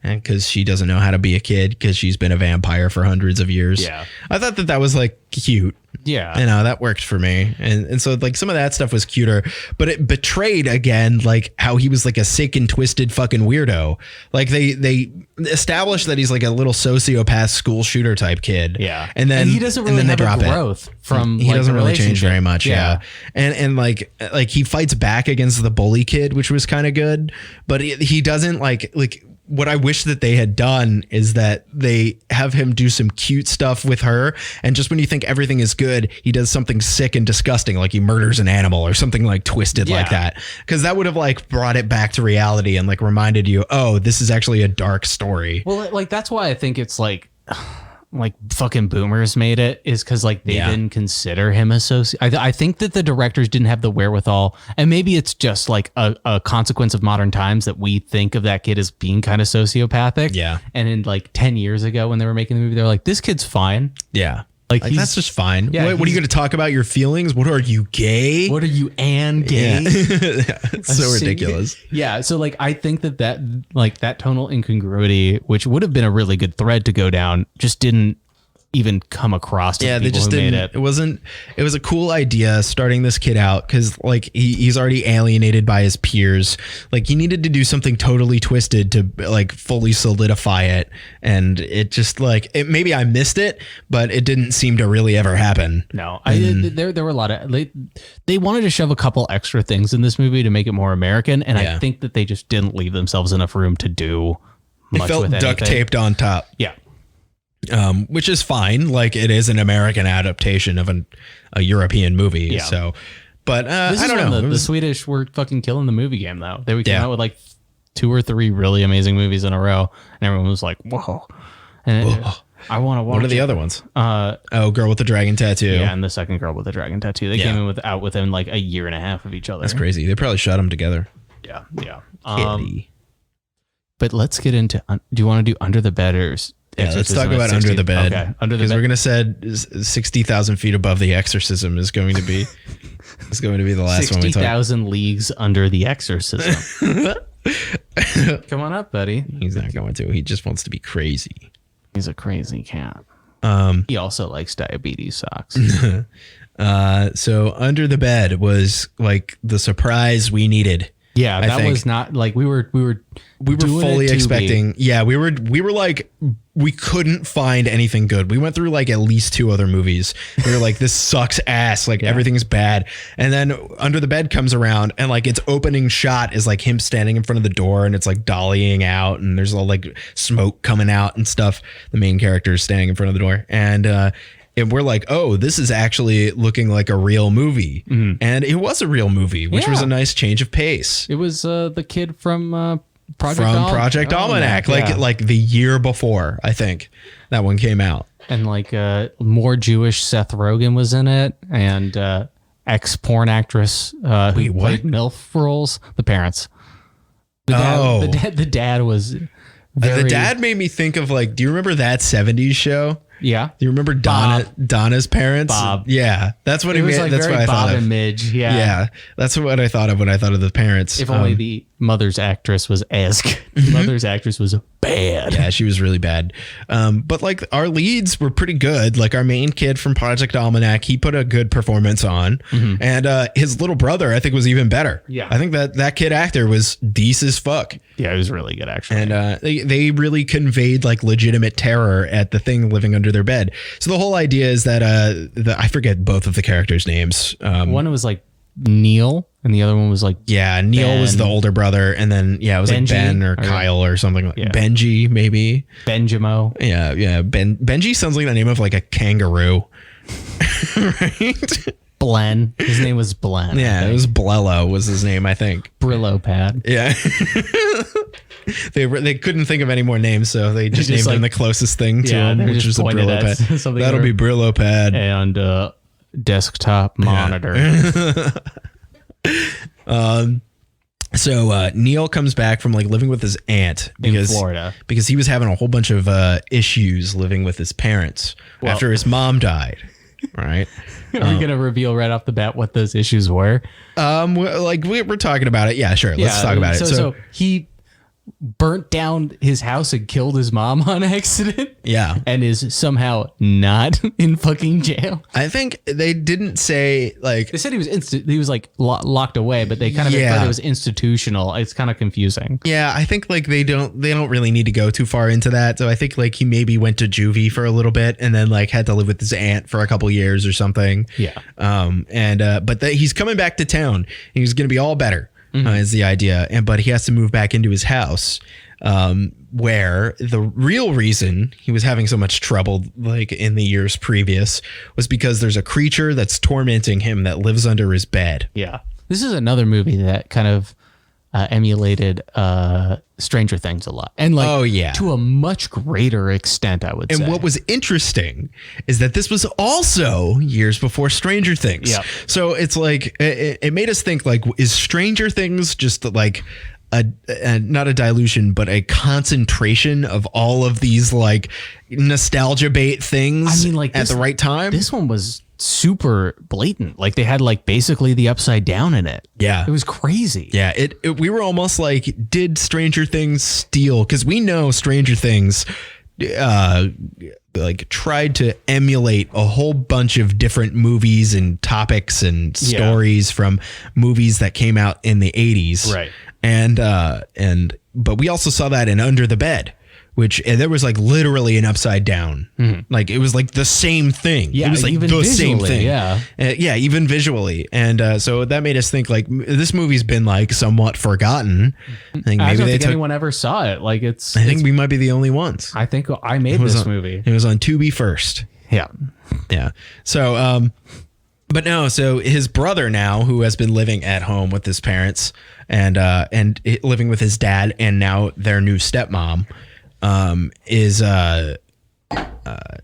And because she doesn't know how to be a kid because she's been a vampire for hundreds of years. Yeah. I thought that was like cute. Yeah. You know, that worked for me. And so like some of that stuff was cuter, but it betrayed again, like how he was like a sick and twisted fucking weirdo. Like they established that he's like a little sociopath school shooter type kid. Yeah. And then he doesn't really have a growth from he like, doesn't the really change relationship. very much. Yeah. And like he fights back against the bully kid, which was kind of good, but he doesn't like what I wish that they had done is that they have him do some cute stuff with her. And just when you think everything is good, he does something sick and disgusting, like he murders an animal or something like twisted like that. Cause that would have like brought it back to reality and like reminded you, oh, this is actually a dark story. Well, like, that's why I think it's like fucking boomers made it, is because like they didn't consider him a I think that the directors didn't have the wherewithal, and maybe it's just like a consequence of modern times that we think of that kid as being kind of sociopathic. Yeah. And in like 10 years ago when they were making the movie, they're like, this kid's fine. Yeah. Like that's just fine. Yeah, what are you going to talk about your feelings? What are you, gay? What are you, and gay? Yeah. It's so ridiculous. Yeah. So like, I think that like that tonal incongruity, which would have been a really good thread to go down, just didn't even come across to the people who made it. It was a cool idea starting this kid out because like he's already alienated by his peers. Like he needed to do something totally twisted to like fully solidify it. And it just like maybe I missed it, but it didn't seem to really ever happen. No, there were a lot of they wanted to shove a couple extra things in this movie to make it more American. And I think that they just didn't leave themselves enough room to do much it felt with anything. duct taped on top. Yeah. Which is fine. Like it is an American adaptation of a European movie. Yeah. So, but I don't know. The Swedish were fucking killing the movie game though. They came out with like 2 or 3 really amazing movies in a row, and everyone was like, "Whoa!" And I want to watch. What are the other ones? Girl with the Dragon Tattoo. Yeah, and the second Girl with the Dragon Tattoo. They came in out within like a year and a half of each other. That's crazy. They probably shot them together. Yeah. But let's get into. Do you want to do Under the Bed or? Yeah, let's talk about Under the Bed. Okay, Under the Bed. Because we're gonna say 60,000 feet above the Exorcism is going to be the last one we talk. 60,000 leagues under the Exorcism. Come on up, buddy. He's not going to. He just wants to be crazy. He's a crazy cat. He also likes diabetes socks. So Under the Bed was like the surprise we needed. Yeah, that was not like we were fully expecting. Yeah, we were like, we couldn't find anything good. We went through like at least 2 other movies. We were like, this sucks ass. Like everything's bad. And then Under the Bed comes around and like its opening shot is like him standing in front of the door and it's like dollying out and there's all like smoke coming out and stuff. The main character is standing in front of the door and we're like, oh, this is actually looking like a real movie. Mm-hmm. And it was a real movie, which was a nice change of pace. It was the kid from Project Almanac, like the year before, I think that one came out. And like more Jewish Seth Rogen was in it, and ex-porn actress who played MILF roles. The parents. The dad was the dad made me think of like, do you remember That 70s Show? Yeah. Do you remember Donna's parents? Bob. Yeah. That's what he made. Like that's what I thought Bob of. And Midge. Yeah. Yeah. That's what I thought of when I thought of the parents. If only the mother's actress was as good. The mother's actress was bad. Yeah, she was really bad. But like our leads were pretty good. Like our main kid from Project Almanac, he put a good performance on. Mm-hmm. And his little brother, I think, was even better. Yeah. I think that kid actor was decent as fuck. Yeah, it was really good, actually. And they really conveyed like legitimate terror at the thing living under their bed. So the whole idea is that I forget both of the characters' names. One was like Neil, and the other one was like Neil Ben. was the older brother, and then it was Benji, like Ben or Kyle or something like Benji maybe. Benjamo. Yeah. Benji sounds like the name of like a kangaroo. Right? Blen. His name was Blen. Yeah, it was Blello was his name, I think. Brillo pad. Yeah. They couldn't think of any more names, so they just named him the closest thing to him, which was a Brillo pad. That'll be Brillo pad. And desktop monitor. So Neil comes back from like living with his aunt in Florida because he was having a whole bunch of issues living with his parents after his mom died. Right. Are we going to reveal right off the bat what those issues were? We're talking about it. Yeah, sure. Let's talk about it. So he burnt down his house and killed his mom on accident. Yeah. And is somehow not in fucking jail. I think they didn't say like They said he was like locked away, but they kind of Yeah. thought it was institutional. It's kind of confusing. yeah, I think like they don't really need to go too far into that. So I think like he maybe went to juvie for a little bit and then like had to live with his aunt for a couple years or something. Yeah. But he's coming back to town. He's going to be all better. Is the idea, but he has to move back into his house, where the real reason he was having so much trouble, like in the years previous, was because there's a creature that's tormenting him that lives under his bed. Yeah. This is another movie that kind of emulated Stranger Things a lot, and like to a much greater extent, I would say. And what was interesting is that this was also years before Stranger Things. Yeah. So it's like it made us think like, is Stranger Things just like a not a dilution, but a concentration of all of these like nostalgia bait things? I mean, like at the right time. This one was super blatant. Like they had like basically the Upside Down in it. Yeah. It was crazy. Yeah, we were almost like, did Stranger Things steal? Because we know Stranger Things like tried to emulate a whole bunch of different movies and topics and stories from movies that came out in the 80s. Right. But we also saw that in Under the Bed, and there was like literally an Upside Down. Like it was like the same thing. Yeah, it was like even the same visually, thing. yeah. Even visually. And so that made us think like this movie's been like somewhat forgotten. I think I maybe don't they think took, anyone ever saw it. Like I think we might be the only ones. I think I made this movie. It was on Tubi first. Yeah. Yeah. So, but no, so his brother now, who has been living at home with his parents and living with his dad and now their new stepmom, is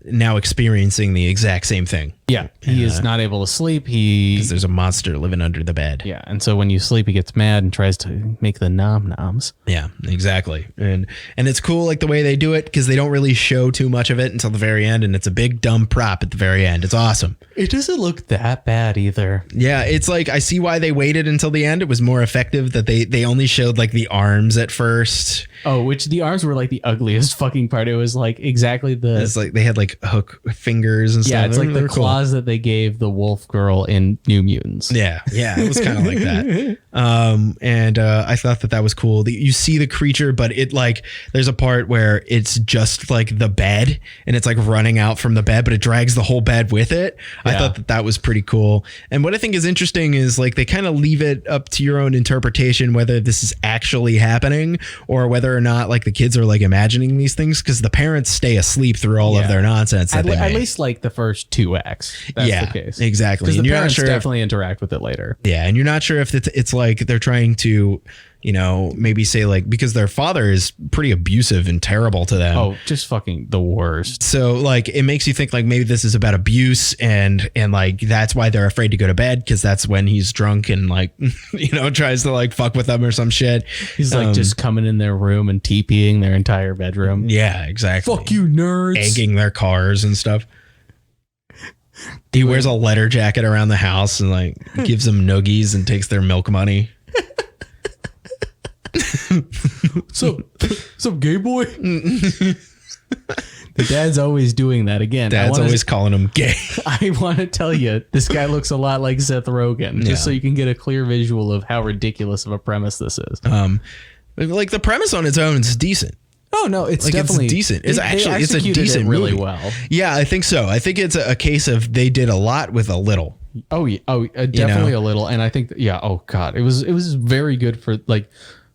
now experiencing the exact same thing. Yeah. He is not able to sleep. Because there's a monster living under the bed. Yeah. And so when you sleep, he gets mad and tries to make the nom-noms. Yeah, exactly. And it's cool like the way they do it, because they don't really show too much of it until the very end, and it's a big dumb prop at the very end. It's awesome. It doesn't look that bad either. Yeah, it's like I see why they waited until the end. It was more effective that they only showed like the arms at first. Oh, which the arms were like the ugliest fucking part. It was like exactly It's like they had like hook fingers and stuff. Yeah, it's like the claws that they gave the wolf girl in New Mutants. Yeah, it was kind of like that. I thought that was cool. You see the creature, but it like there's a part where it's just like the bed, and it's like running out from the bed, but it drags the whole bed with it. I thought that was pretty cool. And what I think is interesting is like they kind of leave it up to your own interpretation whether this is actually happening or whether or not like the kids are like imagining these things, because the parents stay asleep through all of their nonsense. At least like the first 2 acts. That's the case. Exactly. Because the you're parents not sure definitely interact with it later. Yeah, and you're not sure if it's like they're trying to, maybe say like, because their father is pretty abusive and terrible to them. Oh, just fucking the worst. So like it makes you think like maybe this is about abuse and like that's why they're afraid to go to bed, because that's when he's drunk and like tries to like fuck with them or some shit. He's like just coming in their room and TPing their entire bedroom. Yeah, exactly. Fuck you, nerds. Egging their cars and stuff. He wears a leather jacket around the house and like gives them noogies and takes their milk money. Some gay boy. The dad's always doing that again. Dad's always calling him gay. I want to tell you, this guy looks a lot like Seth Rogen, just so you can get a clear visual of how ridiculous of a premise this is. Like the premise on its own is decent. Oh no, it's like definitely it's decent. It's actually it's a executed decent it really movie. well. Yeah, I think so. I think it's a case of they did a lot with a little. Oh yeah, definitely a little. And I think oh god, it was very good for like.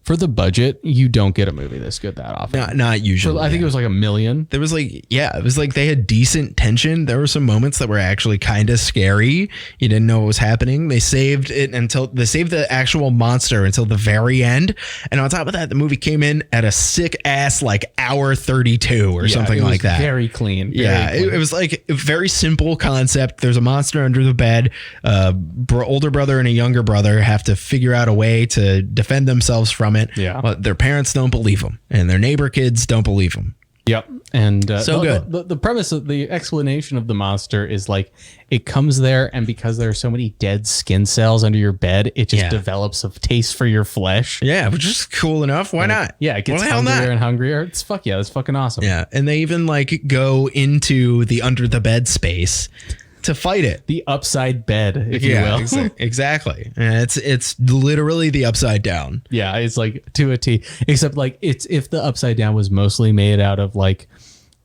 For the budget, you don't get a movie this good that often. Not usually. I think it was like $1 million. There was like, it was like they had decent tension. There were some moments that were actually kind of scary. You didn't know what was happening. They saved the actual monster until the very end. And on top of that, the movie came in at a sick ass like hour 32 or something like that. Very clean. It was like a very simple concept. There's a monster under the bed. Older brother and a younger brother have to figure out a way to defend themselves from it. Yeah. But their parents don't believe them and their neighbor kids don't believe them. Yep. And So good. The premise of the explanation of the monster is like it comes there, and because there are so many dead skin cells under your bed, it just develops a taste for your flesh. Yeah, which is cool enough. Why not? Yeah, it gets hungrier and hungrier. It's that's fucking awesome. Yeah, and they even like go into the under the bed space to fight it. The upside bed, if you will. Exactly. And it's literally the upside down. Yeah, it's like to a T. Except like it's if the upside down was mostly made out of like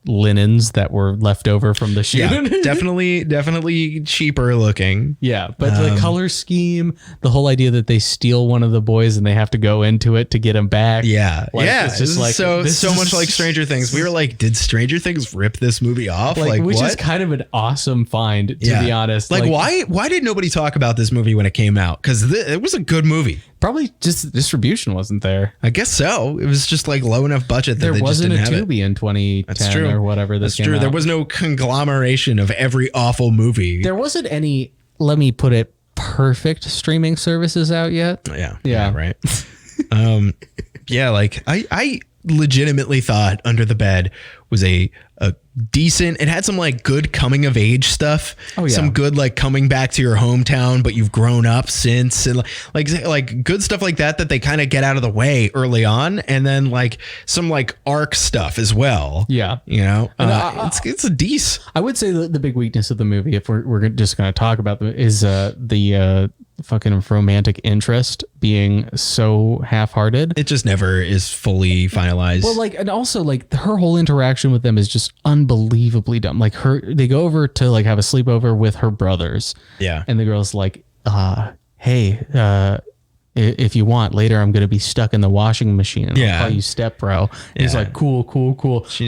linens that were left over from the shoot. Yeah, definitely cheaper looking. Yeah, but the color scheme, the whole idea that they steal one of the boys and they have to go into it to get him back. Yeah, like, yeah. It's just like so much like Stranger Things. We were like, did Stranger Things rip this movie off? Like which what? is kind of an awesome find, to be honest. Like why did nobody talk about this movie when it came out? Because it was a good movie. Probably just distribution wasn't there. I guess so. It was just like low enough budget that there they wasn't just didn't a Tubi in 2010 That's true. or whatever. That's true. Out. There was no conglomeration of every awful movie. There wasn't any. Let me put it, perfect streaming services out yet. Yeah. Right. Yeah. Like I legitimately thought Under the Bed was a decent, it had some like good coming of age stuff. Some good like coming back to your hometown but you've grown up since, and like good stuff like that they kind of get out of the way early on, and then like some like arc stuff as well. Yeah, it's a decent. I would say the big weakness of the movie, if we're just going to talk about them, is the fucking romantic interest being so half-hearted. It just never is fully finalized. Well, like, and also like her whole interaction with them is just unbelievably dumb. Like they go over to like have a sleepover with her brothers. Yeah. And the girl's like, hey, if you want, later I'm going to be stuck in the washing machine and I'll call you step bro. And he's like, cool.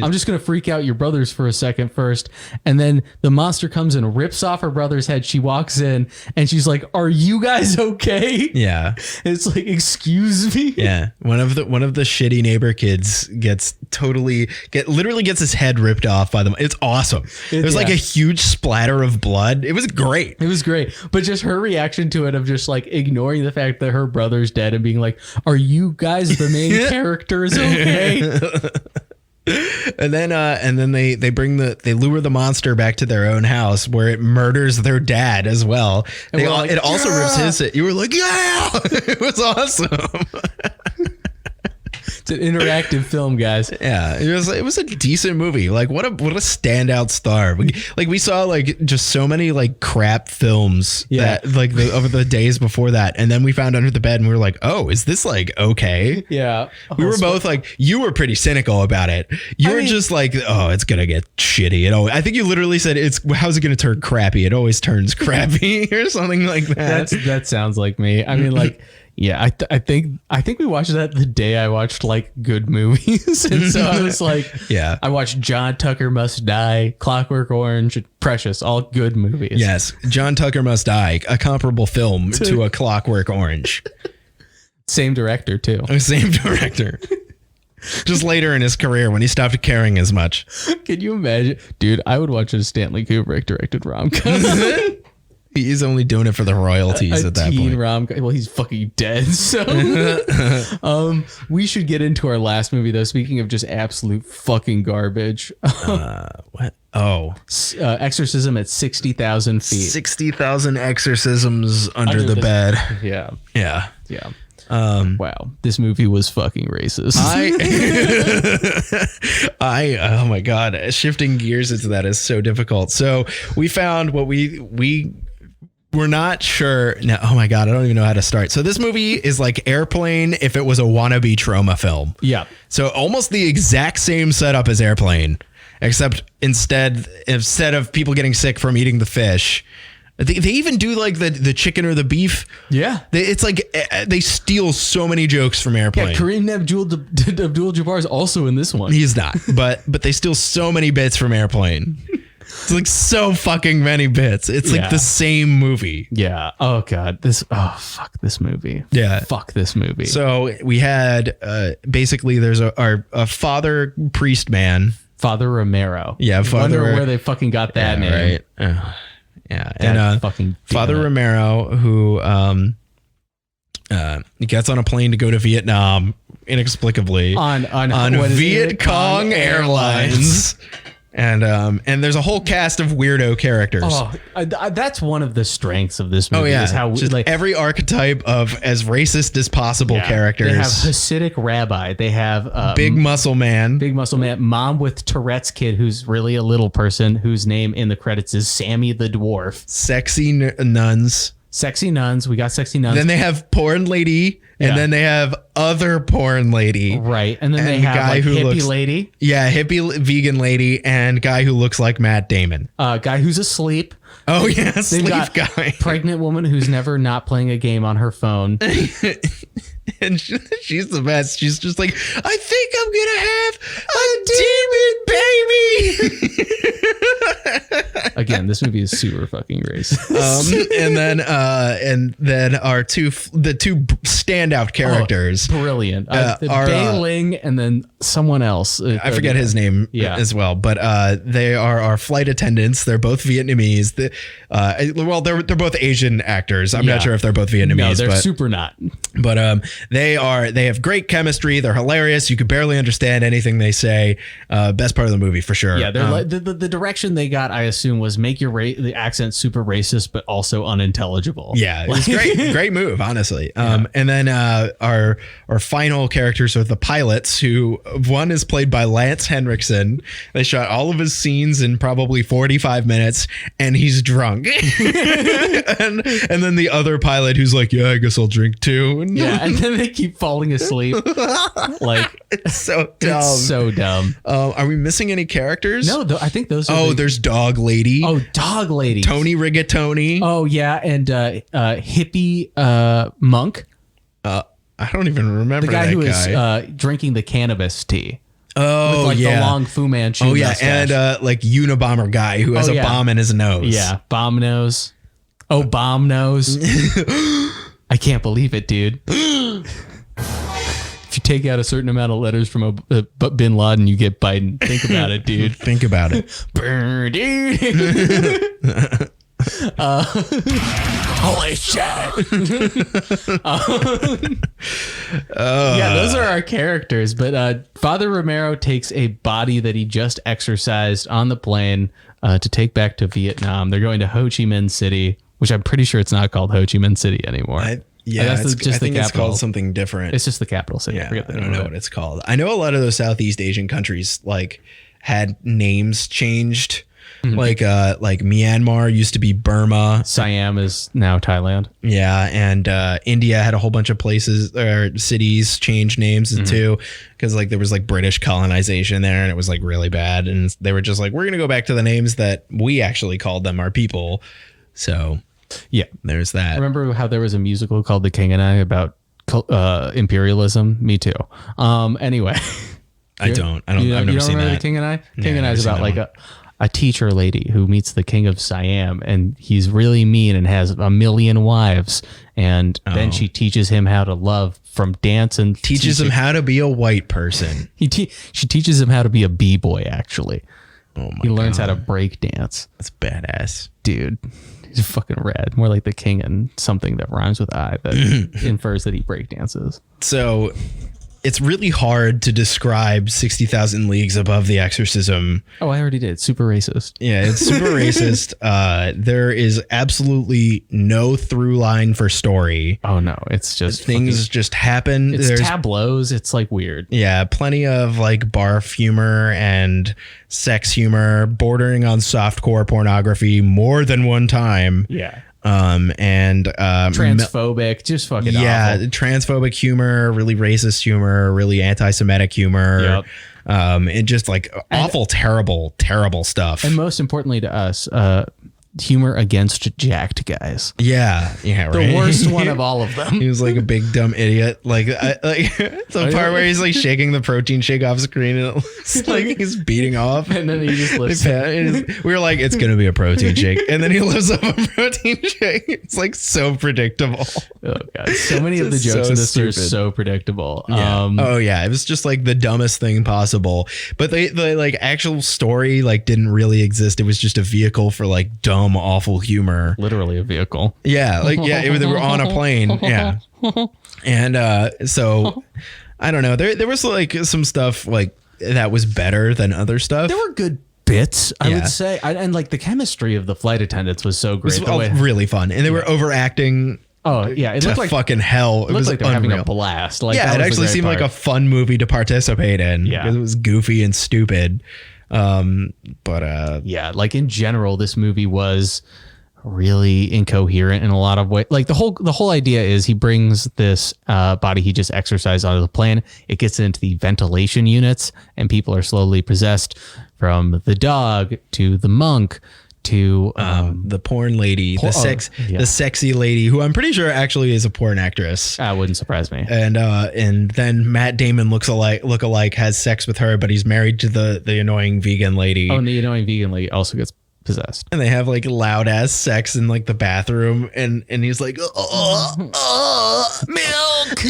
I'm just going to freak out your brothers for a second first. And then the monster comes and rips off her brother's head. She walks in and she's like, are you guys okay? Yeah. And it's like, excuse me. Yeah. One of the shitty neighbor kids literally gets his head ripped off by them. It's awesome. There's like a huge splatter of blood. It was great. But just her reaction to it of just like ignoring the fact that her brother's dead and being like, are you guys the main characters okay? And then they lure the monster back to their own house where it murders their dad as well. It also rips his. You were like, yeah, it was awesome. It's an interactive film, guys. Yeah, it was a decent movie. Like what a standout star. We saw like just so many like crap films that like over the days before that, and then we found Under the Bed and we were like, oh, is this like okay? Yeah, we were both like, you were pretty cynical about it. You were just like, oh, it's gonna get shitty. I think you literally said how's it gonna turn crappy? It always turns crappy or something like that. That sounds like me. I mean, like. Yeah, I think we watched that the day I watched like good movies, and so I was like, yeah, I watched John Tucker Must Die, Clockwork Orange, Precious, all good movies. Yes, John Tucker Must Die, a comparable film to a Clockwork Orange. Same director too. Same director. Just later in his career when he stopped caring as much. Can you imagine, dude? I would watch a Stanley Kubrick directed rom-com. He's only doing it for the royalties at that point. Well, he's fucking dead. So we should get into our last movie, though. Speaking of just absolute fucking garbage. What? Oh. Exorcism at 60,000 feet. 60,000 exorcisms under the bed. Yeah. Yeah. Yeah. Wow, this movie was fucking racist. Oh my God, shifting gears into that is so difficult. So we found what we're not sure. No, oh my God, I don't even know how to start. So this movie is like Airplane if it was a wannabe trauma film. Yeah. So almost the exact same setup as Airplane, except instead of people getting sick from eating the fish, they even do like the chicken or the beef. Yeah. It's like they steal so many jokes from Airplane. Yeah, Kareem Abdul-Jabbar is also in this one. He's not, but they steal so many bits from Airplane. It's like so fucking many bits. It's like the same movie. Yeah. Oh God. Fuck this movie. Yeah. Fuck this movie. So we had basically there's a father priest man. Father Romero. Yeah. I wonder where they fucking got that name. Right. Yeah. That and fucking Father Romero, who gets on a plane to go to Vietnam, inexplicably on what is Viet Cong Airlines. And there's a whole cast of weirdo characters. Oh, that's one of the strengths of this movie. Oh yeah, is how just like every archetype of as racist as possible characters. They have Hasidic rabbi. They have big muscle man, mom with Tourette's kid who's really a little person whose name in the credits is Sammy the dwarf. Sexy nuns. Sexy nuns. We got sexy nuns. Then they have porn lady, and then they have other porn lady. Right. And then they have guy like who hippie lady. Yeah, hippie vegan lady, and guy who looks like Matt Damon. Guy who's asleep. Oh yeah, sleep guy. Pregnant woman who's never not playing a game on her phone. And she's the best. She's just like, I think I'm gonna have a demon baby. Again, this movie is super fucking racist. And then the two standout characters, brilliant, Bei Ling and then someone else. I forget his name as well, but they are our flight attendants. They're both Vietnamese. They're both Asian actors. I'm not sure if they're both Vietnamese. No, they're super not. But they have great chemistry. They're hilarious. You could barely understand anything they say. Best part of the movie for sure. Yeah, they're the direction they got, I assume, was make the accent super racist but also unintelligible. Yeah, it was great move, honestly. And then our final characters are the pilots, who one is played by Lance Henriksen. They shot all of his scenes in probably 45 minutes, and he's drunk. and then the other pilot who's like, yeah, I guess I'll drink too. And then they keep falling asleep. Like, it's so dumb. It's so dumb. Are we missing any characters? No, I think those are there's Dog Lady. Oh, Dog Lady. Tony Rigatoni. Oh, yeah. And hippie monk. I don't even remember the guy that who guy. is drinking the cannabis tea. Oh, with like the long Fu Manchu mustache. And like Unabomber guy who has a bomb in his nose. Yeah, bomb nose. Oh, bomb nose. I can't believe it, dude. If you take out a certain amount of letters from Bin Laden, you get Biden. Think about it, dude. Think about it. Holy shit. Yeah, those are our characters. But Father Romero takes a body that he just exorcised on the plane to take back to Vietnam. They're going to Ho Chi Minh City, which I'm pretty sure it's not called Ho Chi Minh City anymore. I think it's called something different. It's just the capital city. Yeah, I don't know what it's called. I know a lot of those Southeast Asian countries like had names changed. Mm-hmm. Like Myanmar used to be Burma. Siam is now Thailand. Yeah, and India had a whole bunch of places or cities change names too, because like there was like British colonization there, and it was like really bad, and they were just like, we're gonna go back to the names that we actually called them, our people. So yeah, there's that. Remember how there was a musical called The King and I about imperialism? Me too. Anyway, I've never seen that. The King and I. King and I is about like a teacher lady who meets the king of Siam, and he's really mean and has a million wives. And then she teaches him how to love from dance and teaches him how to be a white person. She teaches him how to be a b-boy. Actually, he learns how to break dance. That's badass, dude. He's fucking rad. More like the king and something that rhymes with I that infers that he break dances. So it's really hard to describe 60,000 Leagues Above the Exorcism. Oh, I already did. Super racist. Yeah, it's super racist. There is absolutely no through line for story. Oh, no. It's just things just happen. There's tableaus. It's like weird. Yeah, plenty of like barf humor and sex humor bordering on softcore pornography more than one time. Yeah. And transphobic, just fucking awful. Transphobic humor, really racist humor, really anti-Semitic humor. Yep. And just like awful, terrible stuff. And most importantly to us, humor against jacked guys. Yeah, right. The worst one of all of them. He was like a big dumb idiot. Like the part where he's like shaking the protein shake off screen and it looks like he's beating off. And then he just lifts we were like, it's gonna be a protein shake, and then he lifts up a protein shake. It's like so predictable. Oh god, so many of the jokes in this are so predictable. Yeah. It was just like the dumbest thing possible. But the like actual story like didn't really exist. It was just a vehicle for like dumb, awful humor. Literally a vehicle. Yeah, like they were on a plane. Yeah, and so I don't know. There was like some stuff like that was better than other stuff. There were good bits, I would say. And like the chemistry of the flight attendants was so great. It was really fun. And they were overacting. Oh yeah, it looked like fucking hell. It was like they were having a blast. Like, yeah, it actually seemed like a fun movie to participate in. Yeah, because it was goofy and stupid. Yeah, like in general, this movie was really incoherent in a lot of ways. Like the whole idea is he brings this body he just exorcised onto the plane. It gets into the ventilation units, and people are slowly possessed, from the dog to the monk to the porn lady, the sexy lady, who I'm pretty sure actually is a porn actress. That wouldn't surprise me. And then Matt Damon look alike, has sex with her, but he's married to the annoying vegan lady. Oh, and the annoying vegan lady also gets possessed. And they have like loud ass sex in like the bathroom, and he's like, milk.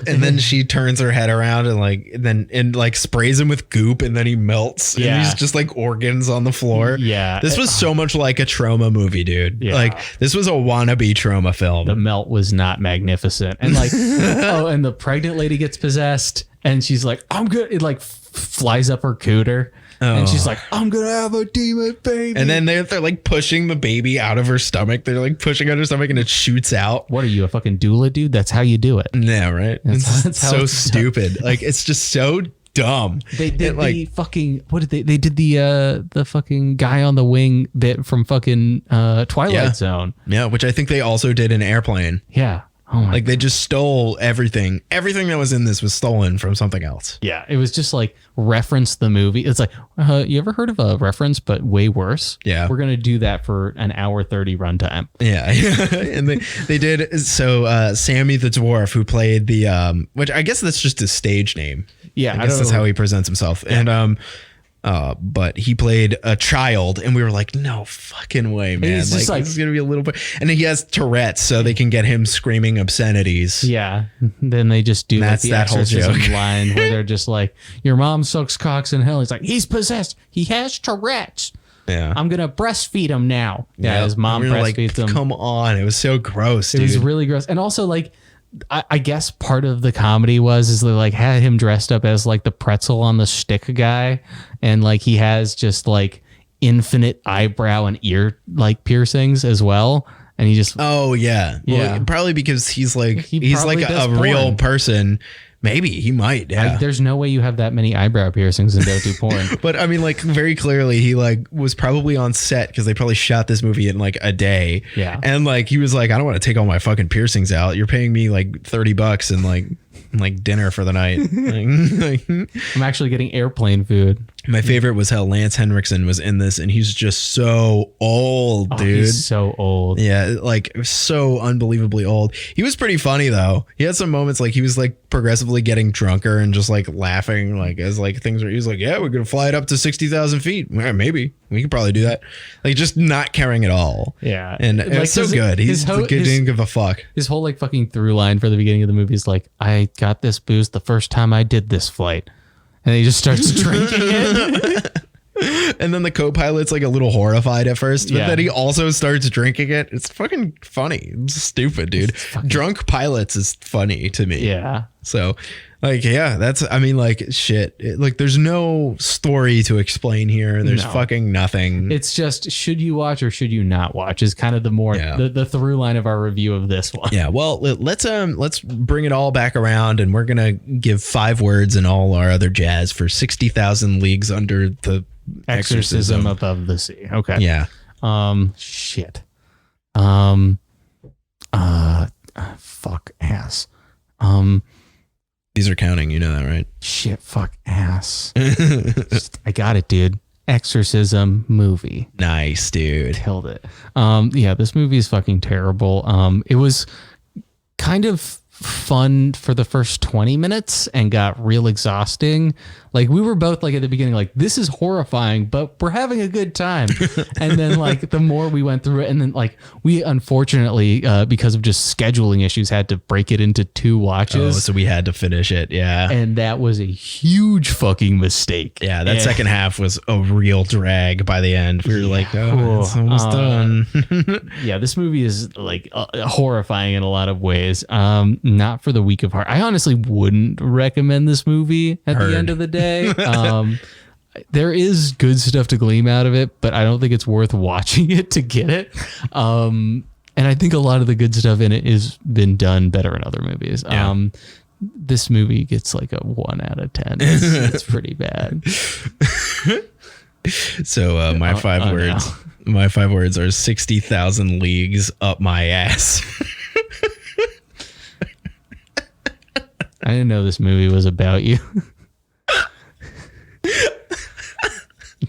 And then she turns her head around and like sprays him with goop, and then he melts. Yeah. And he's just like organs on the floor. Yeah. This was so much like a trauma movie, dude. Yeah. Like this was a wannabe trauma film. The melt was not magnificent. And like, and the pregnant lady gets possessed, and she's like, I'm good. It like flies up her cooter. And she's like, I'm going to have a demon baby. And then they're like pushing the baby out of her stomach. They're like pushing out her stomach, and it shoots out. What are you, a fucking doula, dude? That's how you do it. Yeah, right. It's how so it's stupid. Like, it's just so dumb. They did the fucking, what did they did the fucking guy on the wing bit from fucking Twilight Zone. Yeah, which I think they also did in Airplane. Yeah. Oh my Like, they just stole everything. Everything that was in this was stolen from something else. Yeah, it was just like reference the movie. It's like, you ever heard of a reference but way worse? Yeah. We're going to do that for an hour 30 runtime. Yeah. And they did. So Sammy the Dwarf, who played the, which I guess that's just his stage name. Yeah. I guess that's how he presents himself. Yeah. And, but he played a child, and we were like, no fucking way, man. He's just like, this is going to be a little bit. And he has Tourette's, so they can get him screaming obscenities. Yeah. Then they just do like the that whole exorcism joke line where they're just like, your mom sucks cocks in hell. He's like, he's possessed. He has Tourette's. Yeah. I'm going to breastfeed him now. Yeah. His mom breastfeeds him. Come on. It was so gross, dude. It was really gross. And also, like, I guess part of the comedy is they like had him dressed up as like the pretzel on the stick guy, and like he has just like infinite eyebrow and ear like piercings as well, and he just well, probably because he's like he's like a real person. Maybe he might. Yeah. Like, there's no way you have that many eyebrow piercings and don't do porn. But I mean, like, very clearly he like was probably on set because they probably shot this movie in like a day. Yeah. And like he was like, I don't want to take all my fucking piercings out. You're paying me like $30 and like dinner for the night. I'm actually getting airplane food. My favorite was how Lance Henriksen was in this, and he's just so old, dude. He's so old. Yeah, like so unbelievably old. He was pretty funny though. He had some moments like he was like progressively getting drunker and just like laughing, like as like things were. He was like, "Yeah, we're gonna fly it up to 60,000 feet. Yeah, maybe we could probably do that." Like just not caring at all. Yeah, and it was so good. Didn't give a fuck. His whole like fucking through line for the beginning of the movie is like, "I got this booze the first time I did this flight." And he just starts drinking it. And then the co-pilot's like a little horrified at first, but then he also starts drinking it. It's fucking funny. It's stupid, dude. Drunk pilots is funny to me. Yeah. So like, yeah, I mean, like shit. Like there's no story to explain here. There's fucking nothing. It's just, should you watch or should you not watch is kind of the more the through line of our review of this one. Yeah. Well, let's bring it all back around, and we're going to give 5 words and all our other jazz for 60,000 Leagues Under the Exorcism Above the Sea. Okay. Yeah. Shit. Fuck ass. These are counting, you know that, right? Shit, fuck ass. I got it, dude. Exorcism movie. Nice, dude. Killed it. Yeah, this movie is fucking terrible. It was kind of fun for the first 20 minutes and got real exhausting. Like we were both like at the beginning, like this is horrifying, but we're having a good time. And then like the more we went through it, and then like we unfortunately because of just scheduling issues had to break it into 2 watches. Oh, so we had to finish it. Yeah. And that was a huge fucking mistake. Yeah, that second half was a real drag by the end. We were like, oh, it's almost done. Yeah, this movie is like horrifying in a lot of ways. not for the weak of heart. I honestly wouldn't recommend this movie at Heard. the end of the day. There is good stuff to glean out of it, but I don't think it's worth watching it to get it. And I think a lot of the good stuff in it has been done better in other movies. Yeah. This movie gets like a 1 out of 10. It's pretty bad. So my 5 words. No. My 5 words are 60,000 leagues up my ass. I didn't know this movie was about you.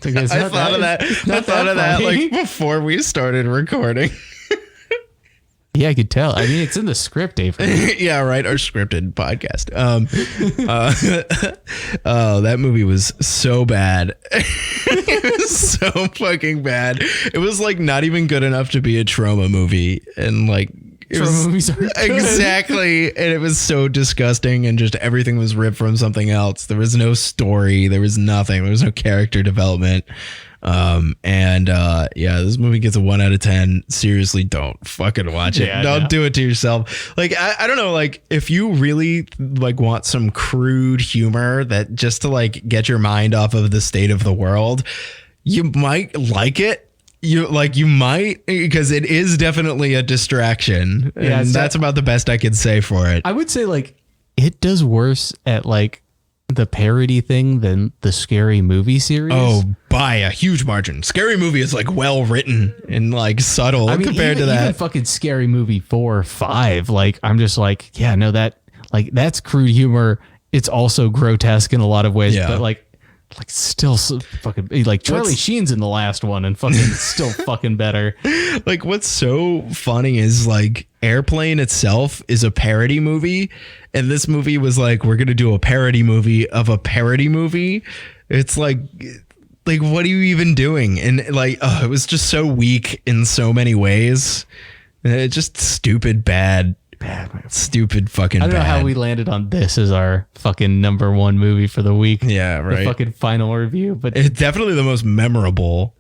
I thought of that like before we started recording. Yeah, I could tell. I mean, it's in the script, Avery. Yeah, right. Our scripted podcast. Oh, that movie was so bad. It was so fucking bad. It was like not even good enough to be a trauma movie, and like it Trauma was movies are good. exactly. And it was so disgusting, and just everything was ripped from something else. There was no story. There was nothing. There was no character development. Yeah, this movie gets a 1 out of 10. Seriously, don't fucking watch it. Yeah, Don't no. do it to yourself. Like, I don't know, like if you really like want some crude humor that just to like get your mind off of the state of the world, you might like it. You might, because it is definitely a distraction. Yeah, And so- that's about the best I could say for it. I would say like it does worse at like the parody thing than the Scary Movie series. Oh, by a huge margin. Scary Movie is like well written and like subtle I mean, compared even, to that. even fucking Scary Movie 4 or 5. Like, I'm just like, yeah, no, that's crude humor. It's also grotesque in a lot of ways, Yeah. but like still so fucking like Charlie Sheen's in the last one and fucking still fucking better. Like what's so funny is like Airplane itself is a parody movie, and this movie was like, we're gonna do a parody movie of a parody movie. It's like what are you even doing? And like it was just so weak in so many ways. It's just stupid bad stupid fucking I don't know bad. how we landed on this as our fucking number 1 movie for the week. Yeah, right. The fucking final review, but It's definitely the most memorable.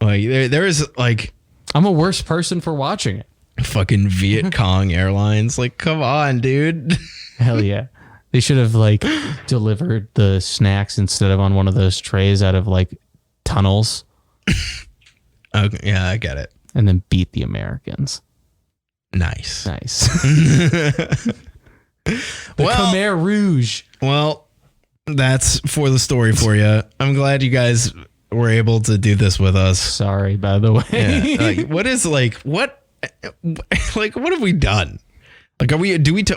Like there is like I'm a worse person for watching it. fucking Viet Cong Airlines. Like, come on, dude. Hell yeah. They should have like delivered the snacks instead of on one of those trays out of like tunnels Okay, yeah, I get it. and then beat the Americans. Nice. Nice. The Well- Khmer Rouge. Well, that's for the story for you. I'm glad you guys were able to do this with us. Sorry, by the way. Yeah. Like, what have we done? Like,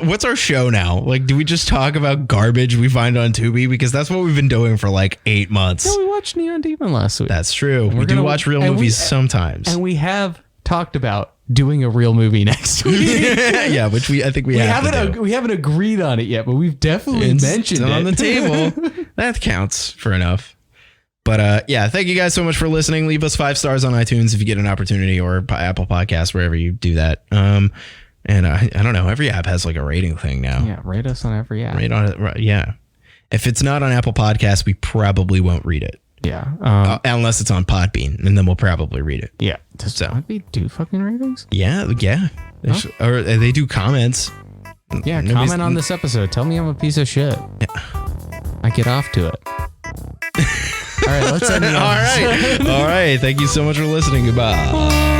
what's our show now? Like, do we just talk about garbage we find on Tubi? Because that's what we've been doing for like 8 months. No, we watched Neon Demon last week. That's true. We do gonna- watch real and we- movies sometimes. And we have talked about doing a real movie next week. Yeah, which I think we have to do. we haven't agreed on it yet, but we've definitely It's mentioned it on the table. That counts for enough. But yeah, thank you guys so much for listening. Leave us 5 stars on iTunes if you get an opportunity, or Apple Podcasts, wherever you do that. And I don't know, every app has like a rating thing now. Yeah, rate us on every app. Rate on it, right, yeah. If it's not on Apple Podcasts, we probably won't read it. Yeah. Unless it's on Podbean, and then we'll probably read it. Yeah. Does Podbean do fucking ratings? Yeah. Or they do comments. Yeah, Nobody's- comment on this episode. Tell me I'm a piece of shit. Yeah. I get off to it. All right, let's end the All right. Thank you so much for listening. Goodbye.